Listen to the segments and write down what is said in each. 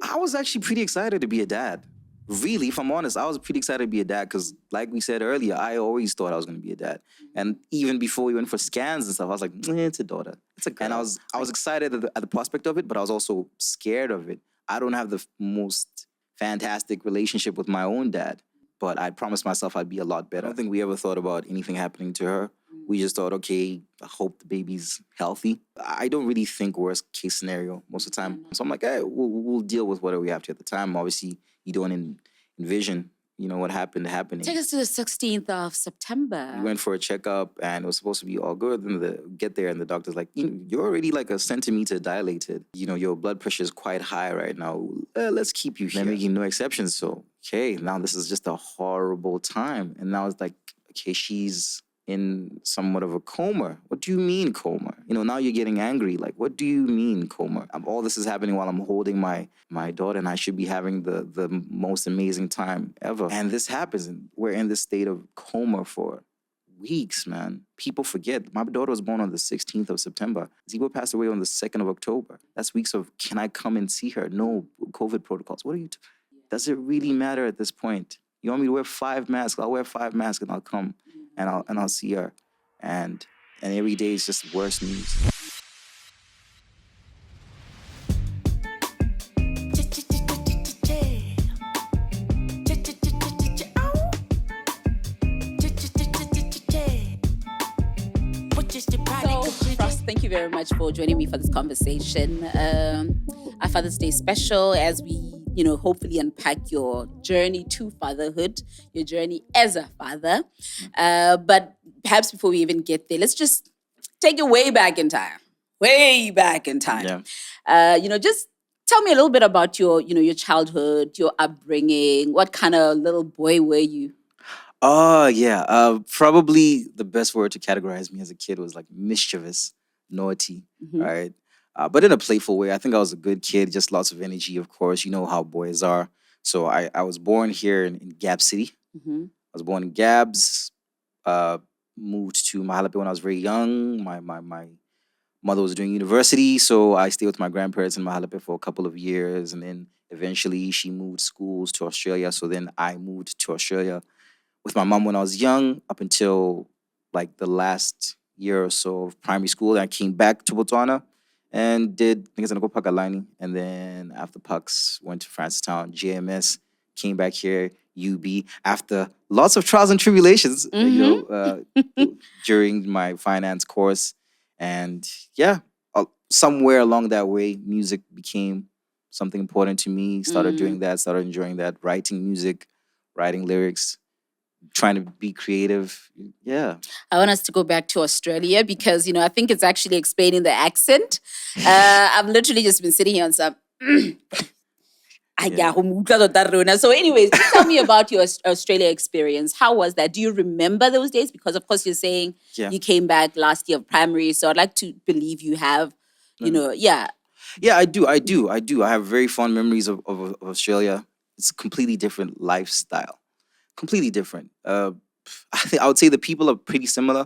I was actually pretty excited to be a dad. Really, if I'm honest, I was pretty excited to be a dad because, like we said earlier, I always thought I was going to be a dad. And even before we went for scans and stuff, I was like, it's a daughter, it's a girl. And I was excited at the prospect of it, but I was also scared of it. I don't have the most fantastic relationship with my own dad, but I promised myself I'd be a lot better. I don't think we ever thought about anything happening to her. We just thought, okay, I hope the baby's healthy. I don't really think worst case scenario most of the time. So I'm like, hey, we'll deal with whatever we have to at the time. Obviously, you don't envision, what happened happening. Take us to the 16th of September. We went for a checkup and it was supposed to be all good. And get there and the doctor's like, you're already like a centimeter dilated. Your blood pressure is quite high right now. Let's keep you here. They're making no exceptions. So, okay, now this is just a horrible time. And now it's like, okay, she's in somewhat of a coma. What do you mean coma? Now you're getting angry. Like, what do you mean coma? All this is happening while I'm holding my daughter and I should be having the most amazing time ever. And this happens and we're in this state of coma for weeks, man. People forget. My daughter was born on the 16th of September. Zibo passed away on the 2nd of October. That's weeks of, can I come and see her? No, COVID protocols. What are you... Does it really matter at this point? You want me to wear 5 masks? I'll wear 5 masks and I'll come. And I'll see her, and every day is just worse news. So, Frost, thank you very much for joining me for this conversation. Our Father's Day special, as we hopefully unpack your journey to fatherhood, your journey as a father. But perhaps before we even get there, let's just take it way back in time. Way back in time. Yeah. Just tell me a little bit about your childhood, your upbringing. What kind of little boy were you? Oh, yeah. Probably the best word to categorize me as a kid was like mischievous, naughty, right? But in a playful way. I think I was a good kid, just lots of energy, of course. You know how boys are. So I was born here in Gab City. I was born in Gabs, moved to Mahalape when I was very young. My mother was doing university, so I stayed with my grandparents in Mahalape for a couple of years. And then eventually she moved schools to Australia. So then I moved to Australia with my mom when I was young up until like the last year or so of primary school. And I came back to Botswana and did things in Pakalani. And then after Pucks, went to Francistown, JMS, came back here, UB, after lots of trials and tribulations, during my finance course. And somewhere along that way, music became something important to me. Started doing that, started enjoying that, writing music, writing lyrics, trying to be creative. Yeah. I want us to go back to Australia because, I think it's actually explaining the accent. I've literally just been sitting here on some... So anyways, just tell me about your Australia experience. How was that? Do you remember those days? Because, of course, you're saying you came back last year of primary. So I'd like to believe you have, Yeah, I do. I have very fond memories of Australia. It's a completely different lifestyle. Completely different. I would say the people are pretty similar.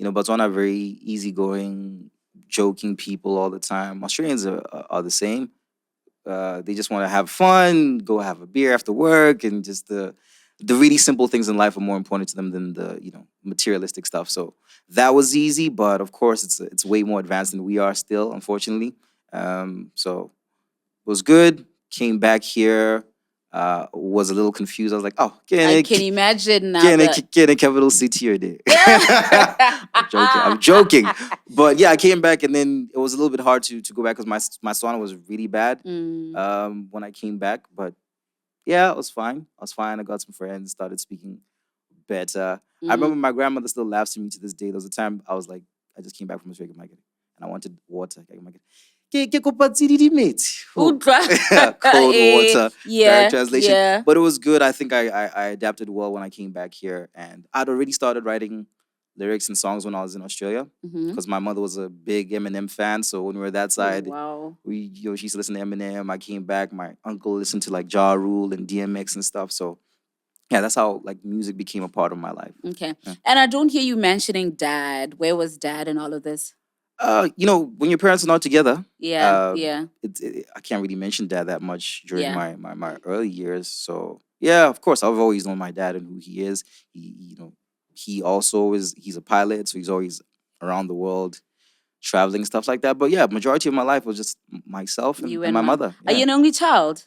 Botswana are very easygoing, joking people all the time. Australians are the same. They just want to have fun, go have a beer after work, and just the really simple things in life are more important to them than the materialistic stuff. So that was easy, but of course it's way more advanced than we are still, unfortunately. So it was good. Came back here. Was a little confused. I was like, oh, I can imagine now. Get a capital city or there. I'm joking. But yeah, I came back and then it was a little bit hard to go back because my sauna was really bad when I came back. But yeah, it was fine. I got some friends, started speaking better. I remember my grandmother still laughs at me to this day. There was a time I was like, I just came back from Australia and I wanted water. Cold water. Yeah. Translation. Yeah. But it was good. I think I adapted well when I came back here. And I'd already started writing lyrics and songs when I was in Australia because my mother was a big Eminem fan. So when we were that side, she used to listen to Eminem. I came back. My uncle listened to like Ja Rule and DMX and stuff. So yeah, that's how like music became a part of my life. Okay. Yeah. And I don't hear you mentioning dad. Where was dad in all of this? When your parents are not together, Yeah. I can't really mention dad that much during Yeah. my early years. So yeah, of course, I've always known my dad and who he is. He also he's a pilot, so he's always around the world traveling, stuff like that. But yeah, majority of my life was just myself and, You and and my mom. mother. Are Yeah. you an only child?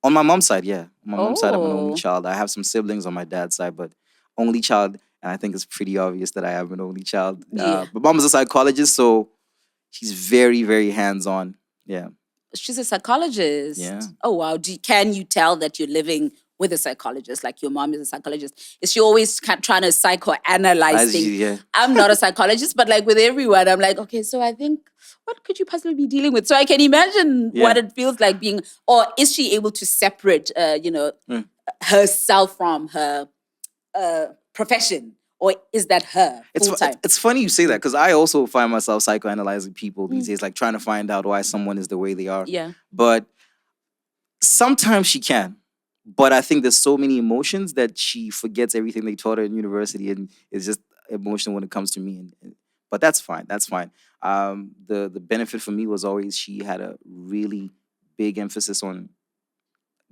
On my mom's side, yeah. On my mom's side, I'm an only Oh. child. I have some siblings on my dad's side, but only child. And I think it's pretty obvious that I am an only child. Yeah. But mom is a psychologist, so she's very, very hands on. Yeah. She's a psychologist. Yeah. Oh wow. Can you tell that you're living with a psychologist? Like your mom is a psychologist. Is she always trying to psychoanalyze things? Yeah. I'm not a psychologist, but like with everyone, I'm like, okay, so I think what could you possibly be dealing with? So I can imagine what it feels like being, or is she able to separate, herself from her profession? Or is that her full time? It's funny you say that because I also find myself psychoanalyzing people these days, like trying to find out why someone is the way they are. Yeah. But sometimes she can. But I think there's so many emotions that she forgets everything they taught her in university and is just emotional when it comes to me. But that's fine. That's fine. The benefit for me was always she had a really big emphasis on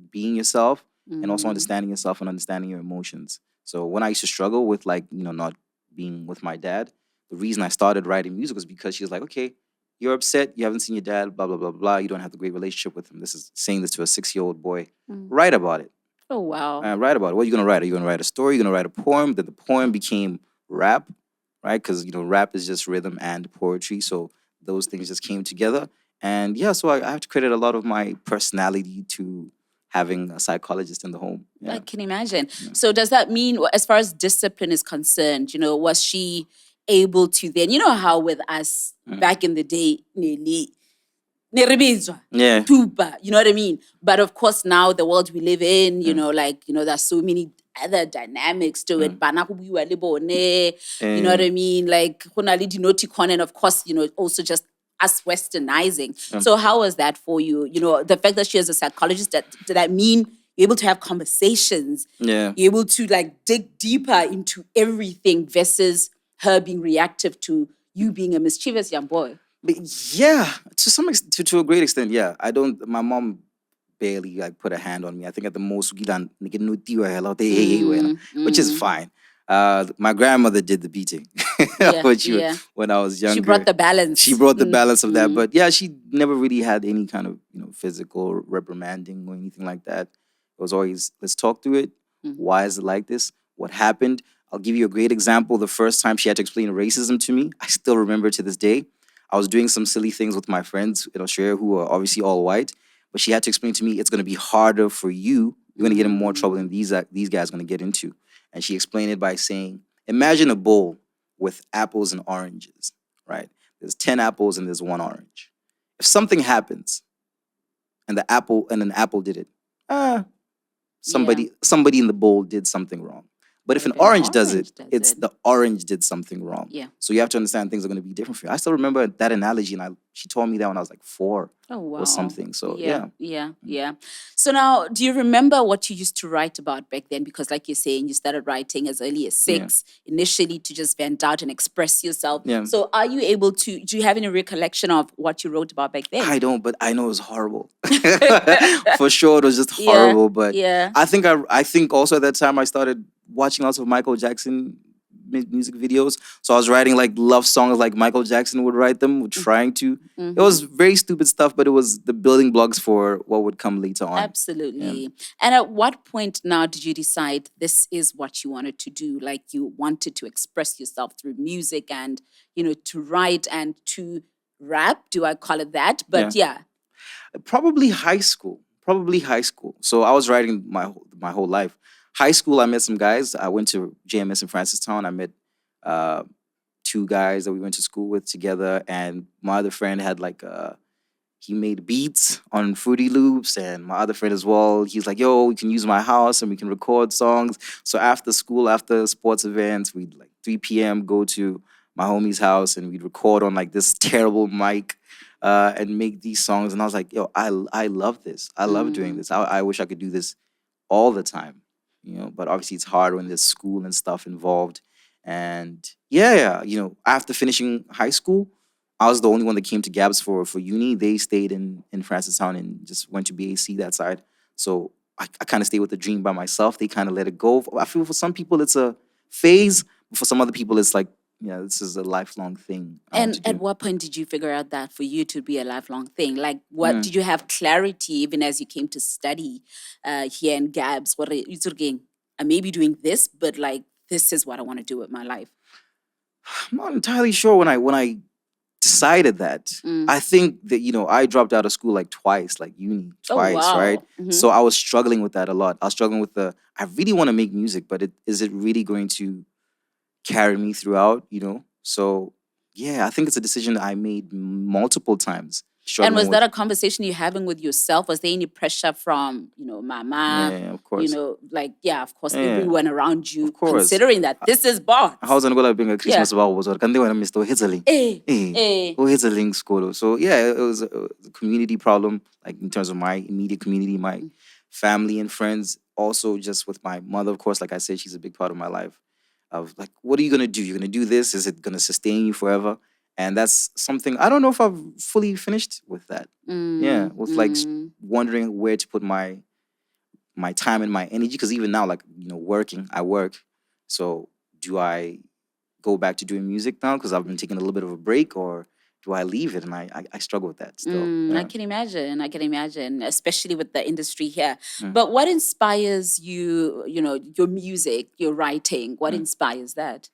being yourself and also understanding yourself and understanding your emotions. So when I used to struggle with not being with my dad, the reason I started writing music was because she was like, okay, you're upset, you haven't seen your dad, blah, blah, blah, blah. You don't have the great relationship with him. This is saying this to a 6-year-old boy. Write about it. Oh, wow. Write about it. What are you going to write? Are you going to write a story? You're going to write a poem? That the poem became rap, right? Because, rap is just rhythm and poetry. So those things just came together. And yeah, so I have to credit a lot of my personality to having a psychologist in the home. Yeah. I can imagine. Yeah. So does that mean, as far as discipline is concerned, was she able to then, how with us back in the day, yeah, tuba, you know what I mean? But of course now the world we live in, there's so many other dynamics to it. Bana go buiwa le bone, you know what I mean? Like go na le dinoticon, and of course, also just us westernizing. So how was that for you? The fact that she is a psychologist, did that mean you're able to have conversations? Yeah. You're able to like dig deeper into everything versus her being reactive to you being a mischievous young boy? But yeah, to some extent, to a great extent, yeah. My mom barely like put a hand on me. I think at the most which is fine. My grandmother did the beating when I was younger. She brought the balance. She brought the balance of that. But yeah, she never really had any kind of physical reprimanding or anything like that. It was always, let's talk through it. Why is it like this? What happened? I'll give you a great example. The first time she had to explain racism to me, I still remember to this day. I was doing some silly things with my friends in Australia who are obviously all white, but she had to explain to me it's going to be harder for you. You're going to get in more trouble than these guys are going to get into. And she explained it by saying, imagine a bowl with apples and oranges, right? There's 10 apples and there's 1 orange. If something happens and an apple did it, somebody in the bowl did something wrong. But if an orange does it, it's the orange did something wrong. Yeah. So you have to understand things are going to be different for you. I still remember that analogy, and she told me that when I was like 4 or something. So yeah. So now, do you remember what you used to write about back then? Because like you're saying, you started writing as early as 6, initially to just vent out and express yourself. Yeah. So are you able to, do you have any recollection of what you wrote about back then? I don't, but I know it was horrible. For sure, it was just horrible. But I think also at that time I started watching lots of Michael Jackson music videos. So I was writing like love songs like Michael Jackson would write them, trying to. It was very stupid stuff, but it was the building blocks for what would come later on. Absolutely. Yeah. And at what point now did you decide this is what you wanted to do? Like you wanted to express yourself through music and, to write and to rap, do I call it that? But yeah. Probably high school. So I was writing my whole life. High school, I met some guys. I went to JMS in Francistown. I met 2 guys that we went to school with together. And my other friend had he made beats on Fruity Loops. And my other friend as well, he's like, yo, we can use my house and we can record songs. So after school, after sports events, we'd 3 p.m. go to my homie's house and we'd record on this terrible mic and make these songs. And I was like, yo, I love this. I love doing this. I wish I could do this all the time. But obviously it's hard when there's school and stuff involved. And after finishing high school, I was the only one that came to Gabs for uni. They stayed in Francistown and just went to BAC that side. So I kind of stayed with the dream by myself. They kind of let it go. I feel for some people it's a phase. For some other people it's like, yeah, this is a lifelong thing. And at what point did you figure out that for you to be a lifelong thing? Like, what did you have clarity even as you came to study here in Gabs? What are you thinking? I may be doing this, but like, this is what I want to do with my life. I'm not entirely sure when I decided that. I think that, I dropped out of school like twice, like uni twice, right? So I was struggling with that a lot. I was struggling with I really want to make music, but is it really going to carry me throughout, So yeah, I think it's a decision that I made multiple times. And was that a conversation you're having with yourself? Was there any pressure from, mama? Yeah, of course. Of course, everyone around you, of course, considering that this is boss. How's it going to be a Christmas about was what? Can they want to miss the Hitlerling? Hitlerling school. So yeah, it was a community problem, like in terms of my immediate community, my family and friends. Also, just with my mother, of course, like I said, she's a big part of my life. Of like, what are you gonna do? You're gonna do this? Is it gonna sustain you forever? And that's something I don't know if I've fully finished with that. Yeah, with like wondering where to put my time and my energy. Because even now, like working, I work. So do I go back to doing music now because I've been taking a little bit of a break, or do I leave it? And I struggle with that still. I can imagine, especially with the industry here. But what inspires you, your music, your writing? What inspires that?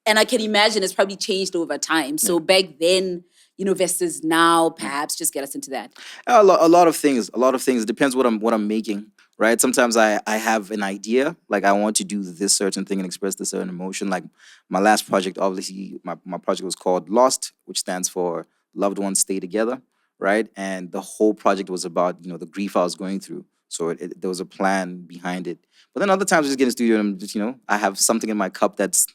And I can imagine it's probably changed over time. So back then, versus now, perhaps just get us into that. A lot of things. It depends what I'm making, right? Sometimes I have an idea, like I want to do this certain thing and express this certain emotion. Like my last project, obviously, my project was called Lost, which stands for Loved Ones Stay Together, right? And the whole project was about, the grief I was going through. So there was a plan behind it. But then other times I just get in the studio and I'm just, I have something in my cup that's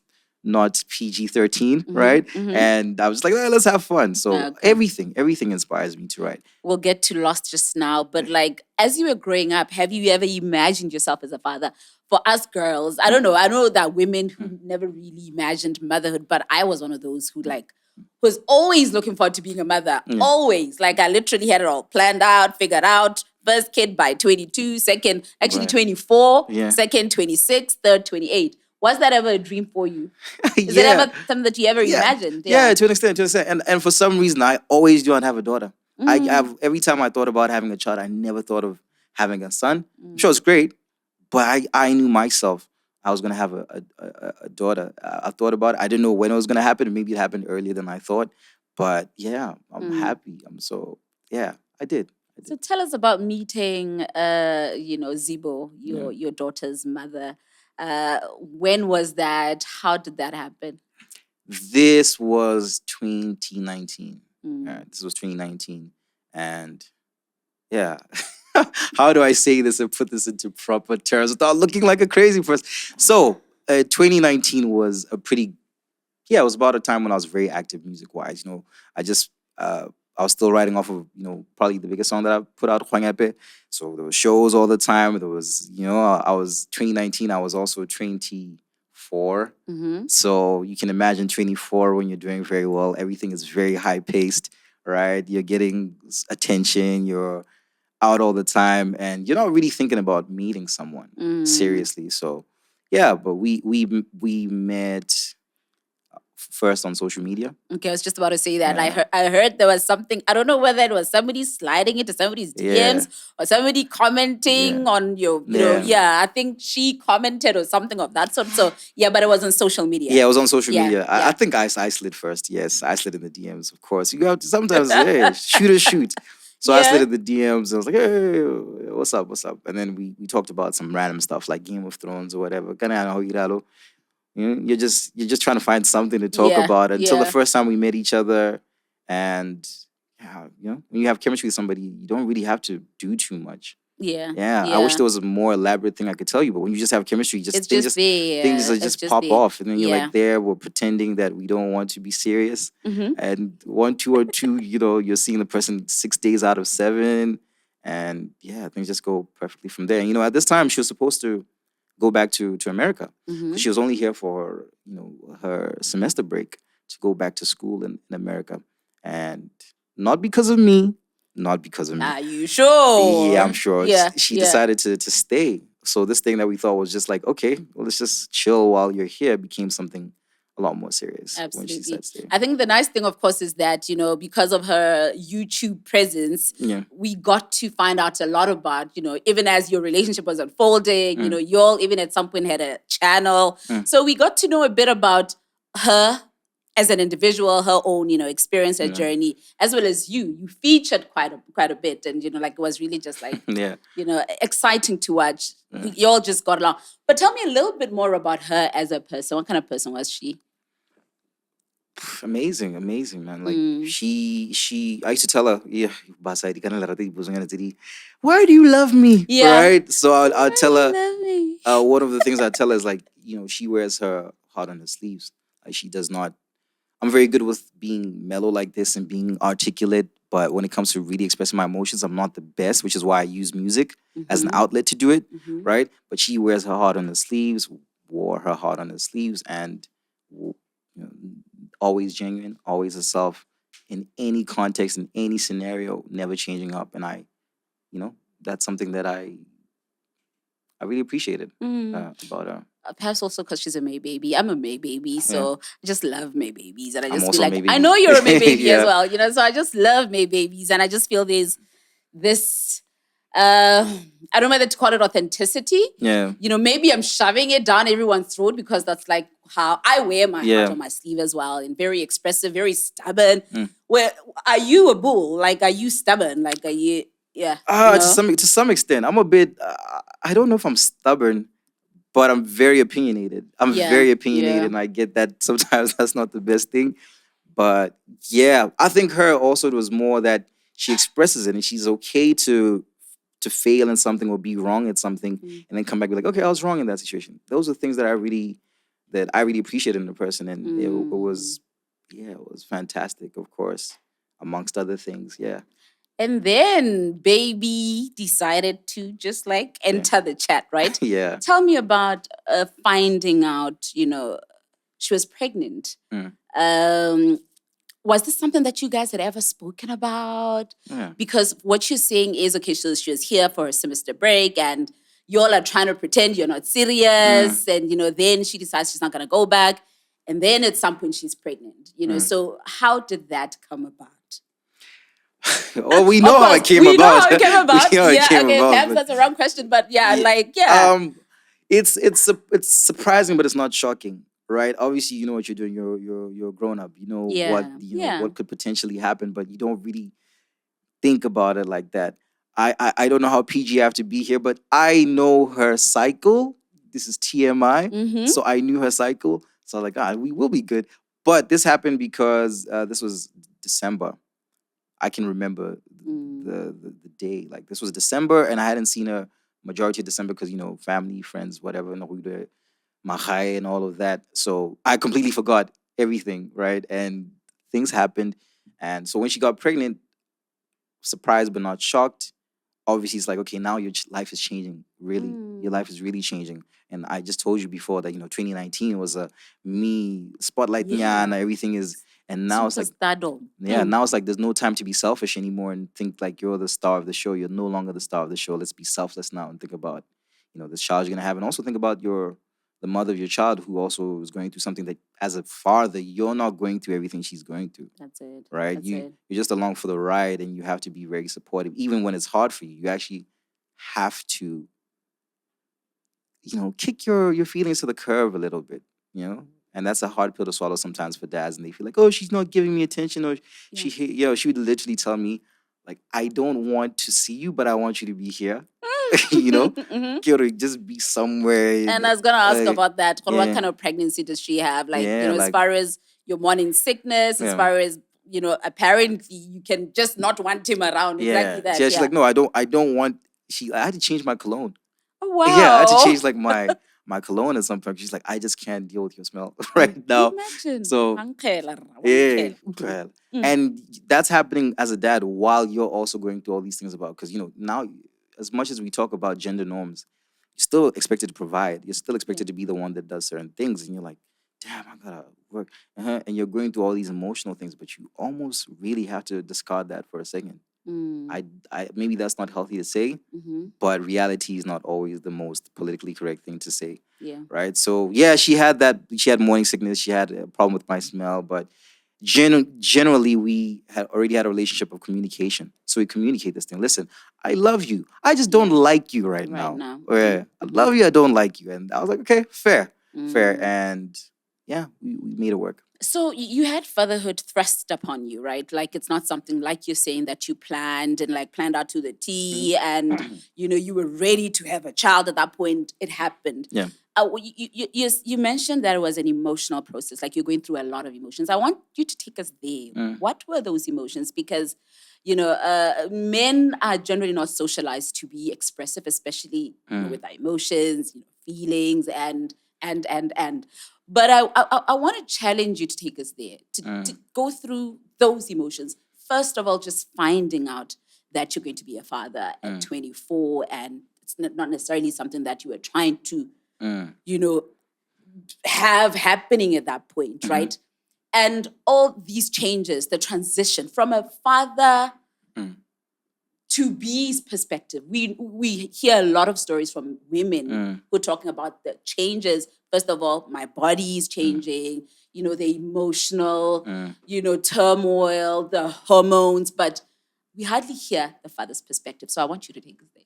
not PG-13, right? And I was like, let's have fun. So everything inspires me to write. We'll get to Lost just now, but like, as you were growing up, have you ever imagined yourself as a father? For us girls, I don't know. I know that women who never really imagined motherhood, but I was one of those who was always looking forward to being a mother. Always. Like I literally had it all planned out, figured out. First kid by 22, second, actually 24, second 26, third 28. Was that ever a dream for you? Is it ever something that you ever imagined? Yeah, to an extent. And for some reason, I always do not have a daughter. Every time I thought about having a child, I never thought of having a son. I'm sure it's great, but I knew myself I was going to have a daughter. I thought about it. I didn't know when it was going to happen. Maybe it happened earlier than I thought. But yeah, I'm happy. I did. So tell us about meeting, Zibo, your daughter's mother. When was that? How did that happen? This was 2019. This was 2019. And yeah, how do I say this and put this into proper terms without looking like a crazy person? So 2019 was it was about a time when I was very active music-wise. I was still writing off of, probably the biggest song that I put out, Hwangepe. So there were shows all the time. There was, I was 2019. I was also 24. So you can imagine 24 when you're doing very well. Everything is very high paced, right? You're getting attention. You're out all the time, and you're not really thinking about meeting someone seriously. So yeah, but we met first on social media. Okay, I was just about to say that. I heard there was something, I don't know whether it was somebody sliding into somebody's DMs or somebody commenting on your, I think she commented or something of that sort. So, but it was on social media. Yeah, it was on social media. I think I slid first. Yes, I slid in the DMs, of course. You have to sometimes, shoot. So I slid in the DMs and I was like, hey, what's up? And then we talked about some random stuff like Game of Thrones or whatever. You're just trying to find something to talk about until the first time we met each other. And when you have chemistry with somebody, you don't really have to do too much. Yeah. I wish there was a more elaborate thing I could tell you, but when you just have chemistry, things just pop off, and then you're like, we're pretending that we don't want to be serious, and 1, 2, or 2, you're seeing the person 6 days out of 7, and things just go perfectly from there. And, at this time, she was supposed to go back to America because she was only here for her semester break to go back to school in America. And not because of me, not because of me. Are you sure? Yeah, I'm sure. Yeah, She decided to stay. So this thing that we thought was just like, okay, well, let's just chill while you're here became something a lot more serious when she Absolutely. said stay. I think the nice thing, of course, is that, because of her YouTube presence, Yeah. we got to find out a lot about, even as your relationship was unfolding, you all even at some point had a channel. So we got to know a bit about her as an individual, her own, experience, her journey, as well as you. You featured quite a bit, and like it was really just like Yeah. exciting to watch. You all just got along. But tell me a little bit more about her as a person. What kind of person was she? Amazing, man. Like she I used to tell her, yeah, why do you love me? Yeah. Right? So I'll tell her, Love me. one of the things I tell her is like, she wears her heart on her sleeves. Like she does not. I'm very good with being mellow like this and being articulate, but when it comes to really expressing my emotions, I'm not the best, which is why I use music as an outlet to do it, right? But she wears her heart on her sleeves, wore her heart on her sleeves, and always genuine, always herself in any context, in any scenario, never changing up. And that's something that I really appreciated about her. Perhaps also because she's a May baby. I'm a May baby, so I just love May babies. And I I'm just also feel a like, May I baby. know you're a May baby Yeah. as well, so I just love May babies. And I just feel there's this, I don't know whether to call it authenticity. Yeah. Maybe I'm shoving it down everyone's throat because that's like how I wear my heart on my sleeve as well. And very expressive, very stubborn. Where are you a bull? Like, are you stubborn? Like, are you, yeah. To some extent. I'm a bit, I don't know if I'm stubborn, but I'm very opinionated. I'm very opinionated, and I get that sometimes that's not the best thing. But yeah, I think her also it was more that she expresses it and she's okay to fail in something or be wrong at something and then come back and be like, okay, I was wrong in that situation. Those are things that I really appreciated in a person, and it was fantastic, of course, amongst other things. Yeah. And then baby decided to just like enter the chat, right? Yeah. Tell me about finding out, she was pregnant. Was this something that you guys had ever spoken about? Yeah. Because what you're saying is, okay, so she was here for her semester break and you all are trying to pretend you're not serious. And, then she decides she's not going to go back. And then at some point she's pregnant, So how did that come about? Well, we know how it came about. We know how it came about. We know how it came about, Perhaps but- that's a wrong question, but It's surprising, but it's not shocking, right? Obviously, you know what you're doing. You're grown up. You know what could potentially happen, but you don't really think about it like that. I don't know how PG I have to be here, but I know her cycle. This is TMI, so I knew her cycle. So I was like, we will be good. But this happened because this was December. I can remember the day. Like this was December, and I hadn't seen her majority of December because family, friends, whatever, Mahai and all of that. So I completely forgot everything, right? And things happened, and so when she got pregnant, surprised but not shocked. Obviously, it's like, okay, now your life is changing. Really, your life is really changing. And I just told you before that 2019 was a me spotlight, and everything is. And now it's like stardom. now it's like there's no time to be selfish anymore and think like you're the star of the show. You're no longer the star of the show. Let's be selfless now and think about, the child you're gonna have, and also think about the mother of your child who also is going through something that as a father you're not going through everything she's going through. That's it. Right? You're just along for the ride, and you have to be very supportive, even when it's hard for you. You actually have to, kick your feelings to the curb a little bit, And that's a hard pill to swallow sometimes for dads, and they feel like, oh, she's not giving me attention, or she would literally tell me, like, I don't want to see you, but I want you to be here. Kyoto, just be somewhere. And I was gonna ask about that. What kind of pregnancy does she have? Like, as far as your morning sickness, as far as apparently you can just not want him around. Exactly that. She's like, no, I don't want. I had to change my cologne. Oh, wow. Yeah, I had to change like my cologne at some point. She's like, I just can't deal with your smell right now. Imagine. So and that's happening as a dad while you're also going through all these things about, because now, as much as we talk about gender norms, you're still expected to provide. You're still expected to be the one that does certain things, and you're like, damn, I gotta work. And you're going through all these emotional things, but you almost really have to discard that for a second. I maybe that's not healthy to say, but reality is not always the most politically correct thing to say. Yeah. Right. So yeah, she had morning sickness. She had a problem with my smell, but generally we had already had a relationship of communication. So we communicate this thing. Listen, I love you. I just don't like you right now. Or, I love you. I don't like you. And I was like, okay, fair. And yeah, we made it work. So you had fatherhood thrust upon you, right? Like it's not something like you're saying that you planned and like planned out to the T, and you were ready to have a child at that point. It happened. Yeah. You mentioned that it was an emotional process, like you're going through a lot of emotions. I want you to take us there. What were those emotions? Because men are generally not socialized to be expressive, especially with our emotions, feelings, and. But I want to challenge you to take us there, to go through those emotions. First of all, just finding out that you're going to be a father at 24, and it's not necessarily something that you were trying to, have happening at that point, right? And all these changes, the transition from a father to be's perspective. We hear a lot of stories from women who are talking about the changes. First of all, my body is changing, the emotional, turmoil, the hormones, but we hardly hear the father's perspective. So I want you to take us there.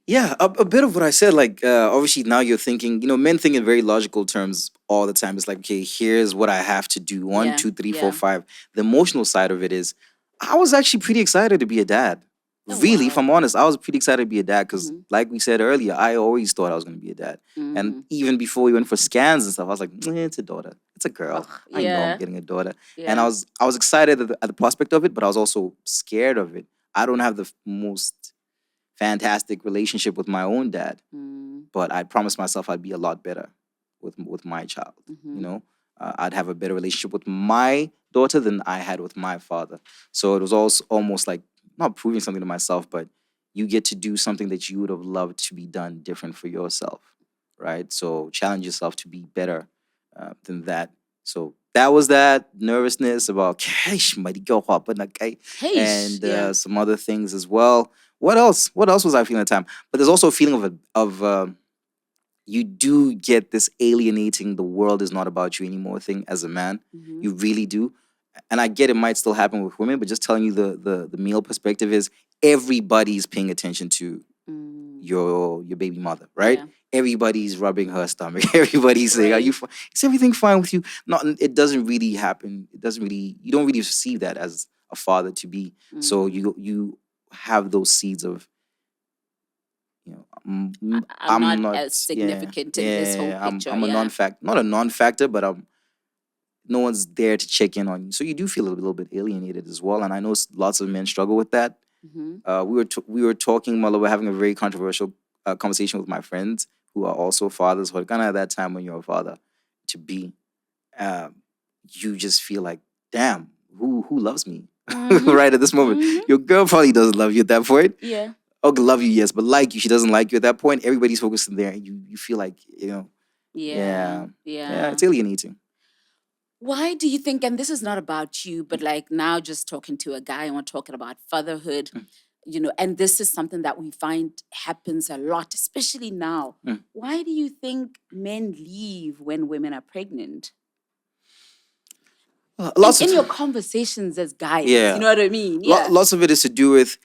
Yeah, a bit of what I said. Like, obviously, now you're thinking, men think in very logical terms all the time. It's like, okay, here's what I have to do. One, two, three, four, five. The emotional side of it is, I was actually pretty excited to be a dad. Really, if I'm honest, I was pretty excited to be a dad because, like we said earlier, I always thought I was going to be a dad. And even before we went for scans and stuff, I was like, it's a daughter. It's a girl. I know I'm getting a daughter. And I was excited at the prospect of it, but I was also scared of it. I don't have the most fantastic relationship with my own dad, but I promised myself I'd be a lot better with my child. I'd have a better relationship with my daughter than I had with my father. So it was also almost like not proving something to myself, but you get to do something that you would have loved to be done different for yourself, right? So challenge yourself to be better than that. So that was that nervousness about and some other things as well. What else? What else was I feeling at the time? But there's also a feeling of you do get this alienating the world is not about you anymore thing as a man. You really do. And I get it might still happen with women, but just telling you the male perspective is everybody's paying attention to your baby mother, right? Yeah. Everybody's rubbing her stomach. Everybody's saying, "Are you fine? Is everything fine with you?" Not. It doesn't really happen. It doesn't really. You don't really see that as a father to be. So you have those seeds of, I'm not as significant in this whole picture. I'm a not a non-factor, but no one's there to check in on you. So you do feel a little bit alienated as well. And I know lots of men struggle with that. We were talking while we were having a very controversial conversation with my friends who are also fathers. But kind of at that time when you're a father to be, you just feel like, damn, who loves me right at this moment? Your girl probably doesn't love you at that point. Yeah. Oh, love you, yes, but like you, she doesn't like you at that point. Everybody's focused in there, and you feel like, Yeah. It's alienating. Why do you think, and this is not about you, but like now just talking to a guy and we're talking about fatherhood, and this is something that we find happens a lot, especially now. Why do you think men leave when women are pregnant? In your conversations as guys, you know what I mean? Yeah. Lots of it is to do with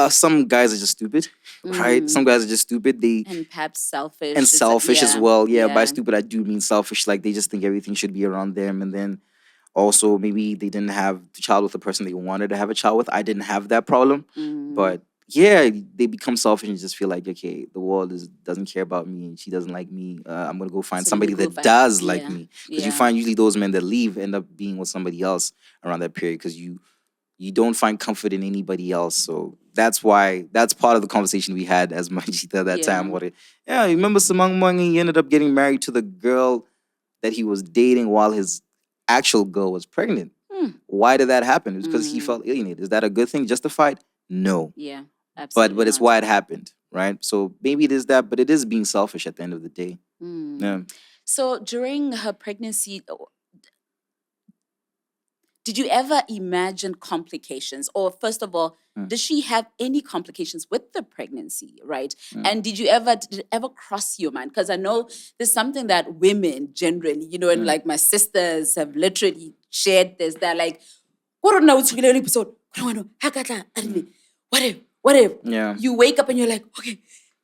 some guys are just stupid, right? Some guys are just stupid. And perhaps selfish. And selfish as well. Yeah, by stupid, I do mean selfish. Like they just think everything should be around them. And then also maybe they didn't have the child with the person they wanted to have a child with. I didn't have that problem. But yeah, they become selfish and just feel like, okay, the world doesn't care about me and she doesn't like me. I'm going to go find somebody that does like me. Because you find usually those men that leave end up being with somebody else around that period because you don't find comfort in anybody else. So that's part of the conversation we had as Majita at that time. Remember Samang Mangi, he ended up getting married to the girl that he was dating while his actual girl was pregnant. Why did that happen? It was because he felt alienated. Is that a good thing? Justified? No. Yeah, absolutely. But it's why it happened, right? So maybe it is that, but it is being selfish at the end of the day. Yeah. So during her pregnancy, did you ever imagine complications? Or first of all, did she have any complications with the pregnancy, right? And did it ever cross your mind? Because I know there's something that women generally, and like my sisters have literally shared this. They're like, what episode? What if? Yeah. You wake up and you're like, okay,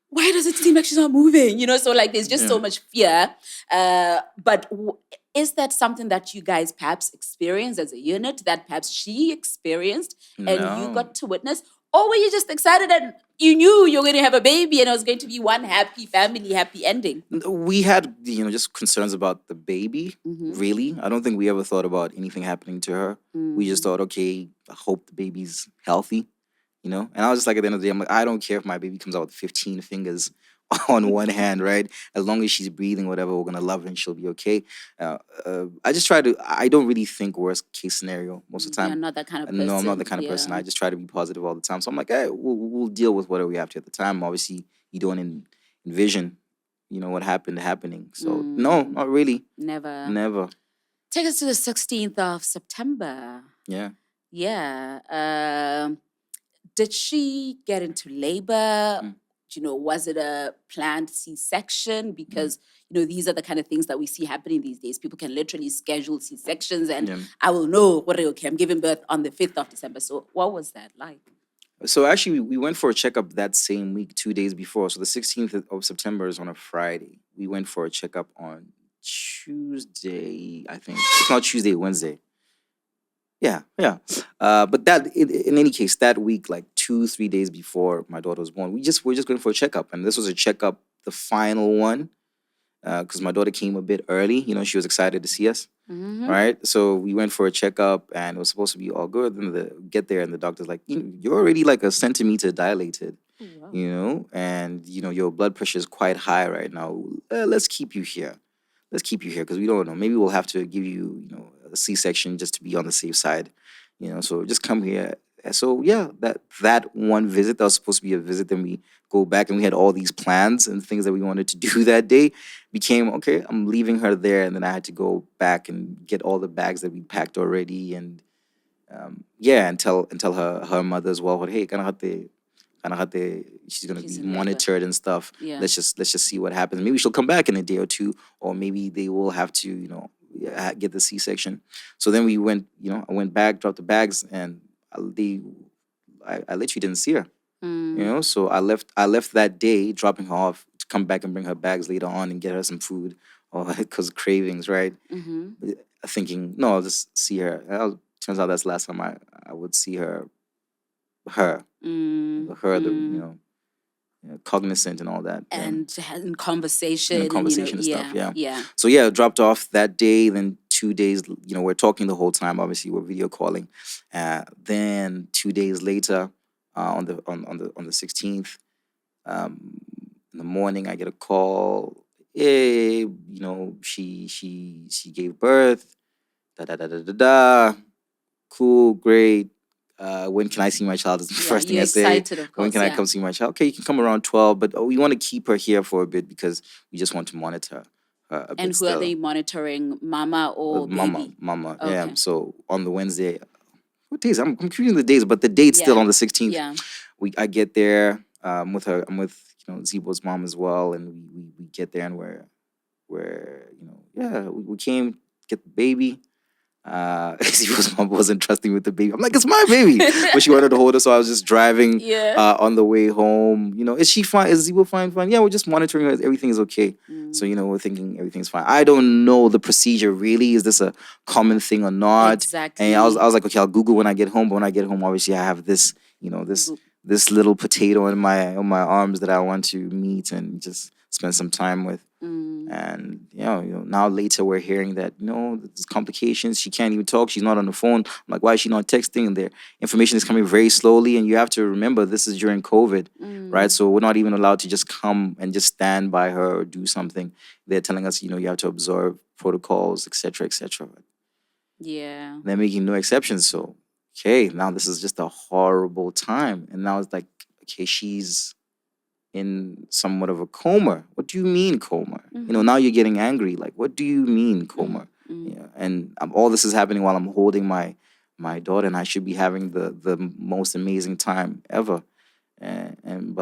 why does it seem like she's not moving? So like there's just so much fear. But is that something that you guys perhaps experienced as a unit, that perhaps she experienced and you got to witness? Or were you just excited and you knew you were going to have a baby and it was going to be one happy family, happy ending? We had, just concerns about the baby, really. I don't think we ever thought about anything happening to her. We just thought, okay, I hope the baby's healthy, And I was just like, at the end of the day, I'm like, I don't care if my baby comes out with 15 fingers on one hand, right? As long as she's breathing, whatever, we're going to love her and she'll be okay. I don't really think worst case scenario most of the time. You're not that kind of person. No, I'm not the kind of person. I just try to be positive all the time. So I'm like, hey, we'll deal with whatever we have to at the time. Obviously, you don't envision, what happening. So no, not really. Never. Take us to the 16th of September. Yeah. Yeah. Did she get into labor? Was it a planned C-section? Because, these are the kind of things that we see happening these days. People can literally schedule C-sections and I will know, okay, I'm giving birth on the 5th of December. So what was that like? So actually, we went for a checkup that same week, 2 days before. So the 16th of September is on a Friday. We went for a checkup on Tuesday, I think. It's not Tuesday, Wednesday. Yeah. But that, in any case, that week, like 2-3 days before my daughter was born, we're just going for a checkup, and this was a checkup, the final one, because my daughter came a bit early. She was excited to see us, right? So we went for a checkup, and it was supposed to be all good. And get there, and the doctor's like, you're already like a centimeter dilated, and your blood pressure is quite high right now. Let's keep you here. Because we don't know. Maybe we'll have to give you, a C-section just to be on the safe side, So just come here. So yeah, that one visit, that was supposed to be a visit. Then we go back and we had all these plans and things that we wanted to do that day. Became, okay, I'm leaving her there, and then I had to go back and get all the bags that we packed already, and and tell her mother as well. Hey, she's gonna be monitored and stuff. Yeah. Let's just see what happens. Maybe she'll come back in a day or two, or maybe they will have to, get the C-section. So then we went, I went back, dropped the bags, and I literally didn't see her. So I left that day, dropping her off to come back and bring her bags later on and get her some food, or because cravings, right? Thinking, no, I'll just see her. Turns out that's the last time I would see her, cognizant and all that, and in conversation and stuff. Yeah. So yeah, dropped off that day. Then 2 days, we're talking the whole time. Obviously, we're video calling. Then 2 days later, on the 16th, in the morning, I get a call. Hey, she gave birth. Da da da da da da. Cool, great. When can I see my child? Is the first thing I say. Excited, of course, when can I come see my child? Okay, you can come around 12, but we want to keep her here for a bit because we just want to monitor her a bit. And who are they monitoring, mama or baby? Mama. Okay. Yeah. So on the Wednesday, what days? I'm confusing the days, but the date's still on the 16th. Yeah. I get there with her. I'm with Zibo's mom as well, and we get there, and we came get the baby. Zibo's mom wasn't trusting with the baby. I'm like, it's my baby, but she wanted to hold her, so I was just driving on the way home. Is she fine? Is Zibo fine? Fine. Yeah, we're just monitoring her. Everything is okay. So we're thinking everything's fine. I don't know the procedure really. Is this a common thing or not? Exactly. And I was like, okay, I'll Google when I get home. But when I get home, obviously I have this, this little potato in my arms that I want to meet and just spend some time with. And now later we're hearing that there's complications. She can't even talk. She's not on the phone. I'm like, why is she not texting? And their information is coming very slowly. And you have to remember, this is during COVID, right? So we're not even allowed to just come and just stand by her or do something. They're telling us, you have to observe protocols, etc., etc. Yeah. They're making no exceptions. So okay, now this is just a horrible time. And now it's like, okay, she's in somewhat of a coma. What do you mean coma? Now you're getting angry. Like, what do you mean coma? Yeah, and all this is happening while I'm holding my daughter, and I should be having the most amazing time ever. But and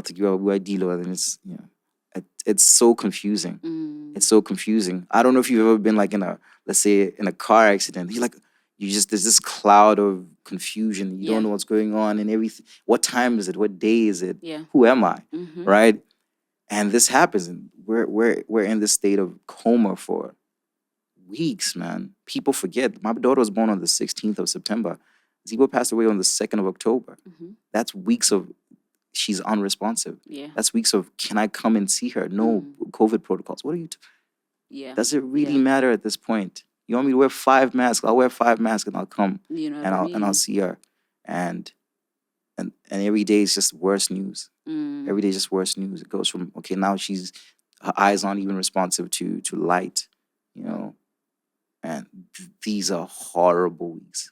it's so confusing. It's so confusing. I don't know if you've ever been like let's say in a car accident. There's this cloud of confusion. You don't know what's going on and everything. What time is it? What day is it? Yeah. Who am I? Right? And this happens, and we're in this state of coma for weeks, man. People forget. My daughter was born on the 16th of September. Zibo passed away on the 2nd of October. That's weeks of she's unresponsive. Yeah. That's weeks of can I come and see her? No COVID protocols. What are you? Yeah. Does it really matter at this point? You want me to wear 5 masks? I'll wear 5 masks and I'll come and I'll see her. And every day is just worse news. Every day is just worse news. It goes from okay, now her eyes aren't even responsive to light, and these are horrible weeks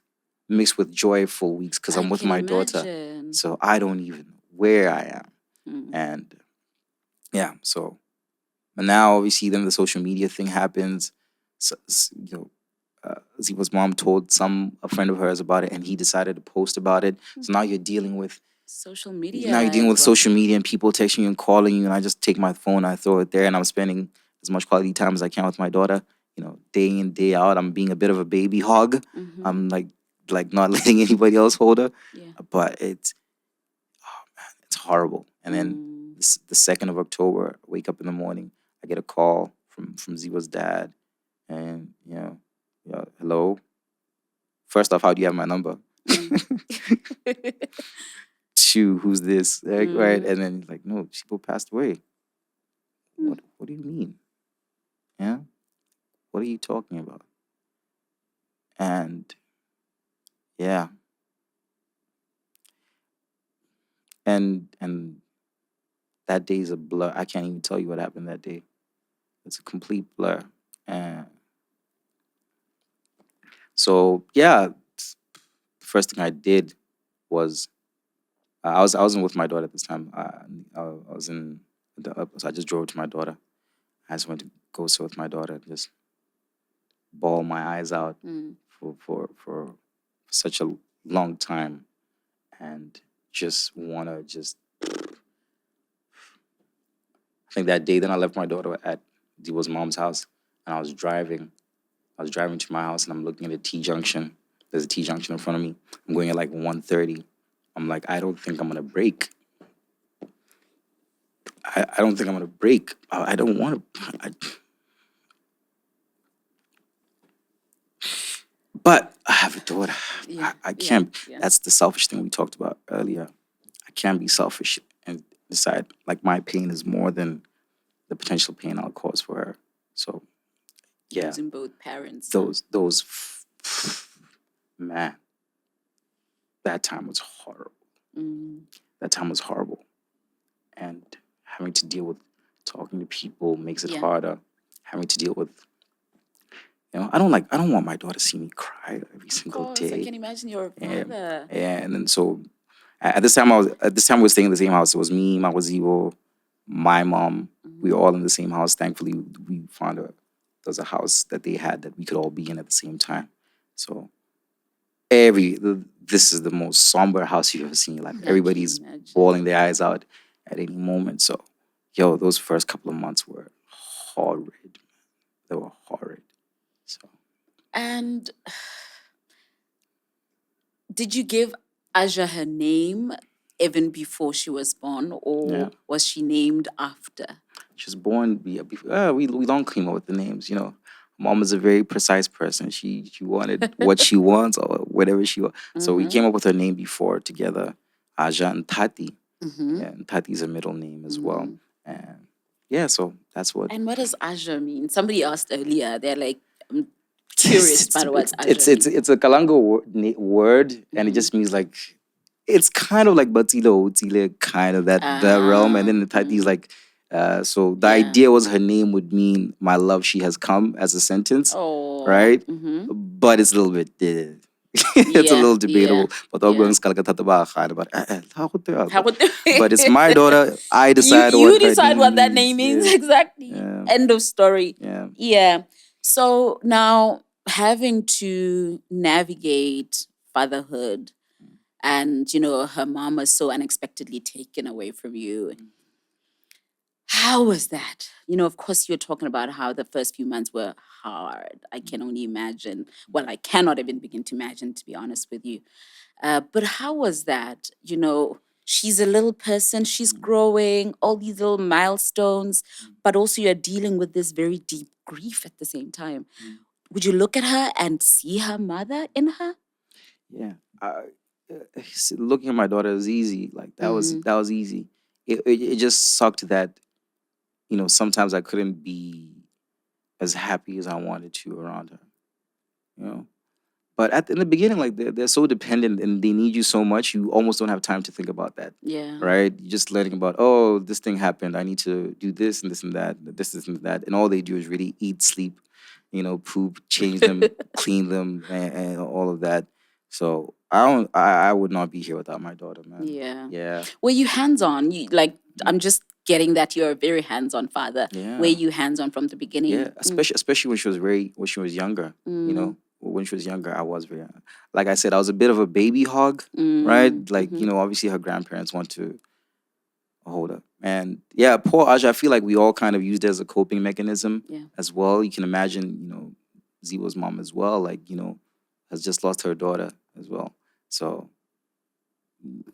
mixed with joyful weeks because I'm with my daughter. So I don't even know where I am. And yeah, so but now obviously then the social media thing happens. So, Zibo's mom told a friend of hers about it, and he decided to post about it. So now you're dealing with social media. Now you're dealing with social media and people texting you and calling you, and I just take my phone, I throw it there, and I'm spending as much quality time as I can with my daughter. Day in, day out, I'm being a bit of a baby hog. I'm like not letting anybody else hold her. Yeah. But it's horrible. And then the 2nd of October, I wake up in the morning, I get a call from Zibo's dad, and hello. First off, how do you have my number? Who's this? Right? And then he's like, no, Zibo passed away. What do you mean? Yeah? What are you talking about? And yeah. And that day is a blur. I can't even tell you what happened that day. It's a complete blur. And so yeah, the first thing I did was I wasn't with my daughter at this time. I was in so I just drove to my daughter. I just went to go sit with my daughter and just bawl my eyes out for such a long time, and just wanna I think that day then I left my daughter at Zibo's mom's house, and I was driving to my house, and I'm looking at a T-junction. There's a T-junction in front of me. I'm going at like 1:30. I'm like, I don't think I'm gonna brake. I don't think I'm gonna brake. I don't want to. But I have a daughter. Yeah. I can't. Yeah. That's the selfish thing we talked about earlier. I can't be selfish and decide like my pain is more than the potential pain I'll cause for her. So yeah, losing both parents. Those man, that time was horrible. That time was horrible, and having to deal with talking to people makes it harder. Having to deal with, I don't want my daughter to see me cry every single day. I can imagine your father. And then so at this time we were staying in the same house. It was me, my Zibo, my mom. We were all in the same house. Thankfully, we found there's a house that they had that we could all be in at the same time. So this is the most somber house you've ever seen. Like everybody's bawling their eyes out at any moment. So, those first couple of months were horrid. They were horrid. So. And did you give Aja her name even before she was born, or was she named after? She was born. We don't come up with the names. Mom is a very precise person. She wanted what she wants or whatever she wants. So we came up with her name before together, Aja and Tati. And Tati's a middle name as well. And so that's what. And what does Aja mean? Somebody asked earlier. They're like, I'm curious about what Aja means. It's a Kalango word, and it just means like, it's kind of like Batilo, Utile, kind of that realm. And then the Tati's like, so the idea was her name would mean my love, she has come as a sentence, right? But it's a little bit, It's a Yeah, little debatable. But but it's my daughter. I decide you what her decide name what that means. name means. Yeah. Exactly. Yeah. End of story. Yeah. Yeah. So now having to navigate fatherhood and, her mom was so unexpectedly taken away from you. How was that? Of course, you're talking about how the first few months were hard. I can only imagine. Well, I cannot even begin to imagine, to be honest with you. But how was that? She's a little person, she's growing, all these little milestones, but also you're dealing with this very deep grief at the same time. Would you look at her and see her mother in her? Yeah. Looking at my daughter is easy. Like that was easy. It just sucked that sometimes I couldn't be as happy as I wanted to around her. You know. But in the beginning, like they're so dependent and they need you so much, you almost don't have time to think about that. Yeah. Right? You're just learning about, oh, this thing happened. I need to do this and this and that, this and that. And all they do is really eat, sleep, poop, change them, clean them, and all of that. So I would not be here without my daughter, man. Yeah. Yeah. Were you hands-on? I'm just getting that you're a very hands-on father. Yeah. Were you hands-on from the beginning? Yeah, especially when she was younger. When she was younger, I was very, like I said, I was a bit of a baby hog, right? Like obviously her grandparents want to hold her, and yeah, poor Aja. I feel like we all kind of used it as a coping mechanism as well. You can imagine, Zibo's mom as well, like has just lost her daughter as well, so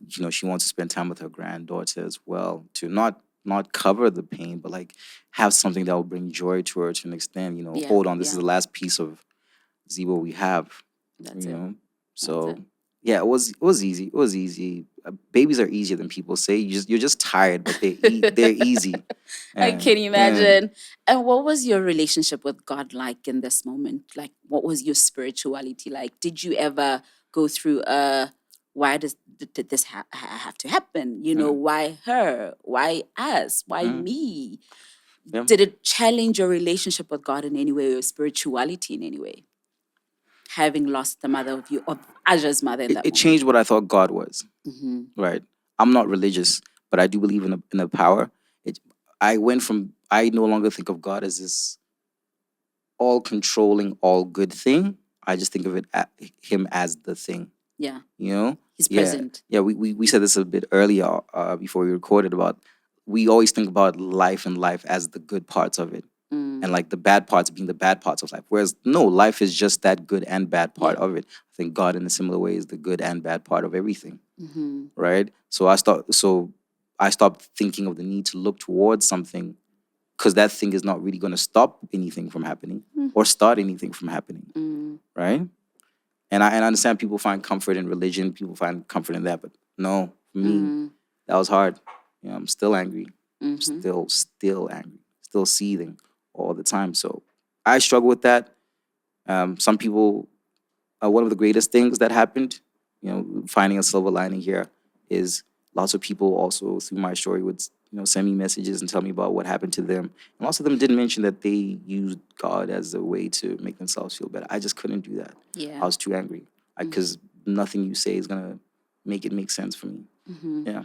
she wants to spend time with her granddaughter as well to not cover the pain, but like have something that will bring joy to her to an extent. Hold on, this is the last piece of Zibo we have. That's So yeah, it was easy. It was easy. Babies are easier than people say. You're just tired, but they're easy. I can imagine. And what was your relationship with God like in this moment? Like, what was your spirituality like? Did you ever go through why did this have to happen? Why her? Why us? Why me? Yeah. Did it challenge your relationship with God in any way, or spirituality in any way? Having lost the mother of Aja's mother in that It moment. changed what I thought God was. Right. I'm not religious, but I do believe in a power. I no longer think of God as this all controlling, all good thing. I just think of him as the thing. Yeah. He's present. Yeah, we said this a bit earlier before we recorded about, we always think about life and life as the good parts of it. And like the bad parts being the bad parts of life. Whereas no, life is just that good and bad part of it. I think God in a similar way is the good and bad part of everything. Right? So I stopped thinking of the need to look towards something, because that thing is not really going to stop anything from happening or start anything from happening. Right? And I understand people find comfort in religion, people find comfort in that, but no, for me, that was hard. I'm still angry. I'm still angry, still seething all the time. So I struggle with that. Some people, one of the greatest things that happened, finding a silver lining here, is lots of people also through my story would send me messages and tell me about what happened to them. And lots of them did mention that they used God as a way to make themselves feel better. I just couldn't do that. Yeah. I was too angry because nothing you say is gonna make it make sense for me. Yeah.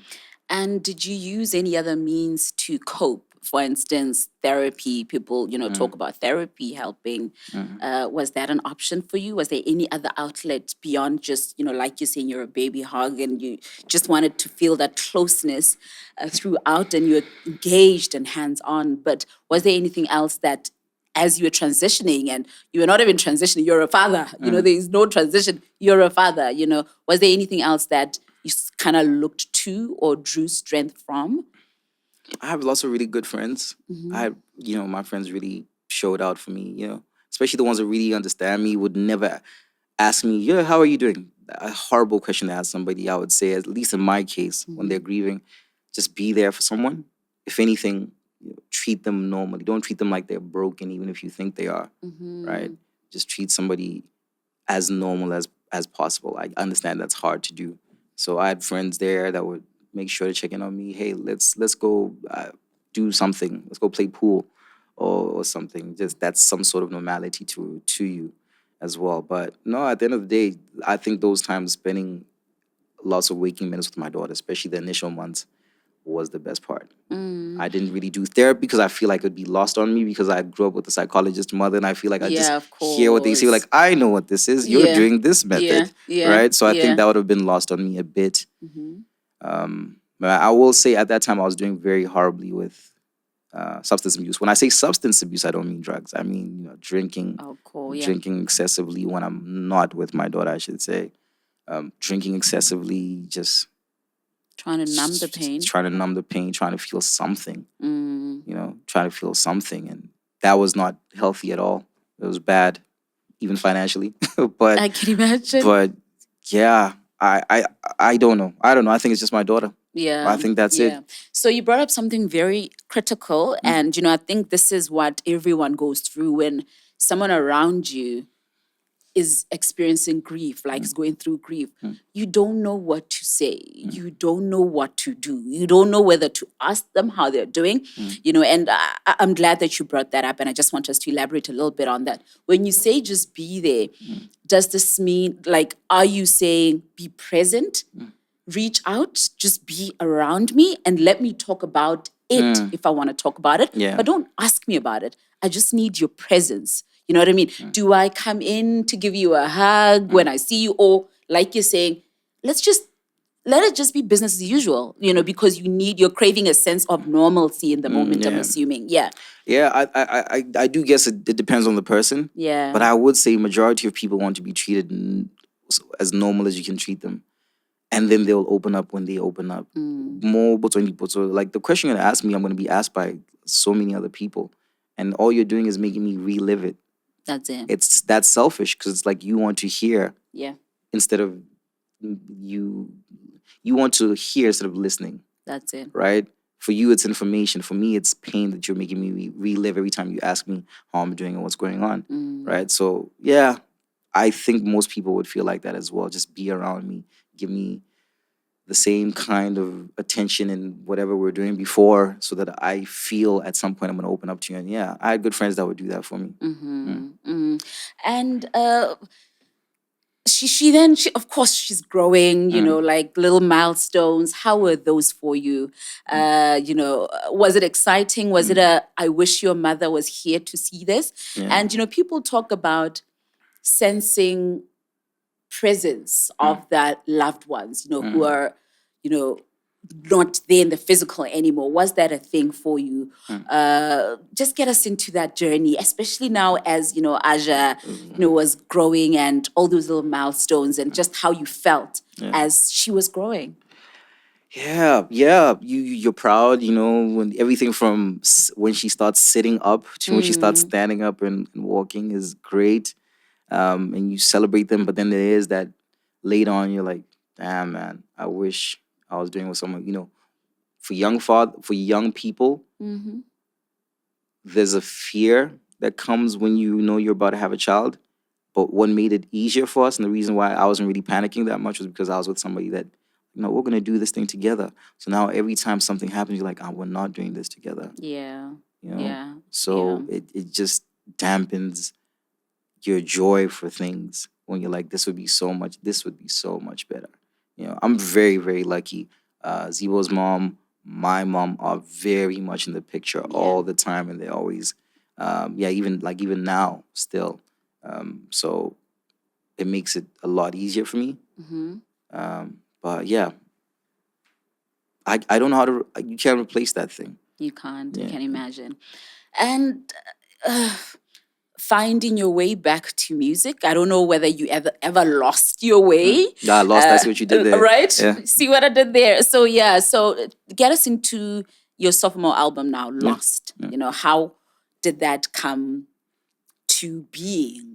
And did you use any other means to cope? For instance, therapy. People, talk about therapy helping. Was that an option for you? Was there any other outlet beyond just, like you're saying, you're a baby hog and you just wanted to feel that closeness throughout, and you're engaged and hands-on? But was there anything else that, as you were transitioning, and you were not even transitioning, you're a father, there is no transition, you're a father, was there anything else that you kind of looked to or drew strength from? I have lots of really good friends. My friends really showed out for me, especially the ones that really understand me, would never ask me, yeah, how are you doing? A horrible question to ask somebody. I would say, at least in my case, when they're grieving, just be there for someone. If anything, treat them normally. Don't treat them like they're broken, even if you think they are, right? Just treat somebody as normal as possible. I understand that's hard to do. So I had friends there that would make sure to check in on me. Hey, let's go do something. Let's go play pool or something. Just that's some sort of normality to you. as well. But no, at the end of the day, I think those times spending lots of waking minutes with my daughter, especially the initial months, was the best part. I didn't really do therapy because I feel like it would be lost on me because I grew up with a psychologist mother, and I feel like I just Yeah, of hear what they say. course. Like, I know what this is. You're Yeah. doing this method, Yeah. right? So I think Yeah. that would have been lost on me a bit. Mm-hmm. But I will say at that time I was doing very horribly with substance abuse. When I say substance abuse, I don't mean drugs. I mean, drinking, Oh, cool. Yeah. drinking excessively when I'm not with my daughter, I should say. Drinking excessively, just Trying to numb the pain. trying to numb the pain, trying to feel something, Mm. trying to feel something. And that was not healthy at all. It was bad, even financially. but I can imagine. but yeah, I don't know. I don't know. I think it's just my daughter. Yeah. I think that's it. So you brought up something very critical. And, I think this is what everyone goes through when someone around you is experiencing grief, like is going through grief. You don't know what to say. You don't know what to do. You don't know whether to ask them how they're doing, and I'm glad that you brought that up. And I just want us to elaborate a little bit on that. When you say just be there, does this mean, like, are you saying be present, reach out, just be around me and let me talk about it if I want to talk about it? Yeah. But don't ask me about it. I just need your presence. You know what I mean? Do I come in to give you a hug when I see you? Or like you're saying, let it just be business as usual, because you're craving a sense of normalcy in the moment, I'm assuming. Yeah. Yeah, I do guess it depends on the person. Yeah. But I would say majority of people want to be treated as normal as you can treat them. And then they'll open up when they open up. More but when people, so like the question you're gonna ask me, I'm gonna be asked by so many other people. And all you're doing is making me relive it. That's That's selfish because it's like you want to hear instead of you want to hear instead of listening. That's it. Right? For you, it's information. For me, it's pain that you're making me relive every time you ask me how I'm doing and what's going on. Right? So yeah, I think most people would feel like that as well. Just be around me, give me the same kind of attention and whatever we're doing before, so that I feel at some point I'm going to open up to you. And yeah, I had good friends that would do that for me. And she then, of course, she's growing, like little milestones. How were those for you? Was it exciting? Was it I wish your mother was here to see this? And, people talk about sensing presence of that loved ones, who are, not there in the physical anymore. Was that a thing for you? Just get us into that journey, especially now as, Aja, was growing and all those little milestones and just how you felt as she was growing. Yeah. You're proud, when everything from when she starts sitting up to when she starts standing up and walking is great. And you celebrate them, but then there is that later on you're like, damn man, I wish I was doing with someone, for young people, there's a fear that comes when you know you're about to have a child. But what made it easier for us, and the reason why I wasn't really panicking that much, was because I was with somebody that, we're gonna do this thing together. So now every time something happens, you're like, we're not doing this together. Yeah. So it just dampens your joy for things when you're like, this would be so much better. I'm very, very lucky. Zibo's mom, my mom are very much in the picture all the time, and they're always, even now still. So it makes it a lot easier for me. But yeah, I don't know how to. You can't replace that thing. You can't. You can imagine. And finding your way back to music. I don't know whether you ever lost your way. Yeah, I lost. I see what you did there. Right? Yeah. See what I did there. So so get us into your sophomore album now, Lost. How did that come to being?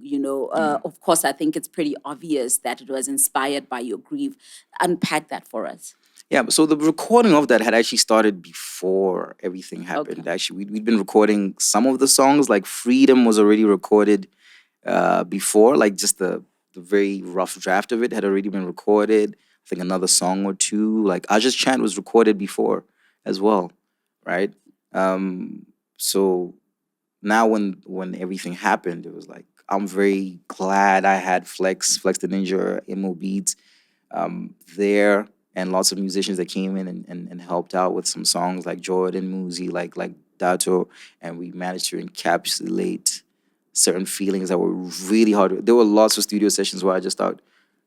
Of course, I think it's pretty obvious that it was inspired by your grief. Unpack that for us. Yeah, so the recording of that had actually started before everything happened. Okay. Actually, we'd been recording some of the songs, like Freedom was already recorded before, like just the very rough draft of it had already been recorded. I think another song or two, like Aja's Chant was recorded before as well, right? So now when everything happened, it was like I'm very glad I had Flex the Ninja, Emo Beats there, and lots of musicians that came in and helped out with some songs like Jordan, Muzi, like Dato, and we managed to encapsulate certain feelings that were really hard. There were lots of studio sessions where I just started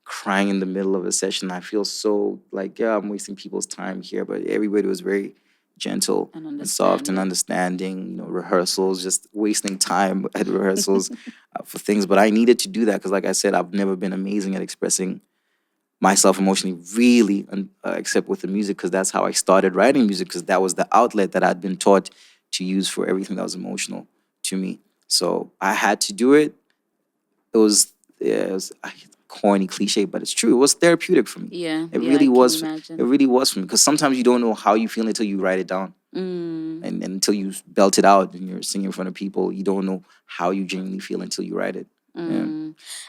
crying in the middle of a session. I feel so like, yeah, I'm wasting people's time here, but everybody was very gentle and soft and understanding. Rehearsals, just wasting time at rehearsals for things. But I needed to do that because, like I said, I've never been amazing at expressing myself emotionally, really, except with the music, because that's how I started writing music, because that was the outlet that I'd been taught to use for everything that was emotional to me. So I had to do it. It was a corny cliche, but it's true. It was therapeutic for me. Yeah, it really was. Imagine. It really was for me, because sometimes you don't know how you feel until you write it down, and until you belt it out and you're singing in front of people. You don't know how you genuinely feel until you write it. Yeah.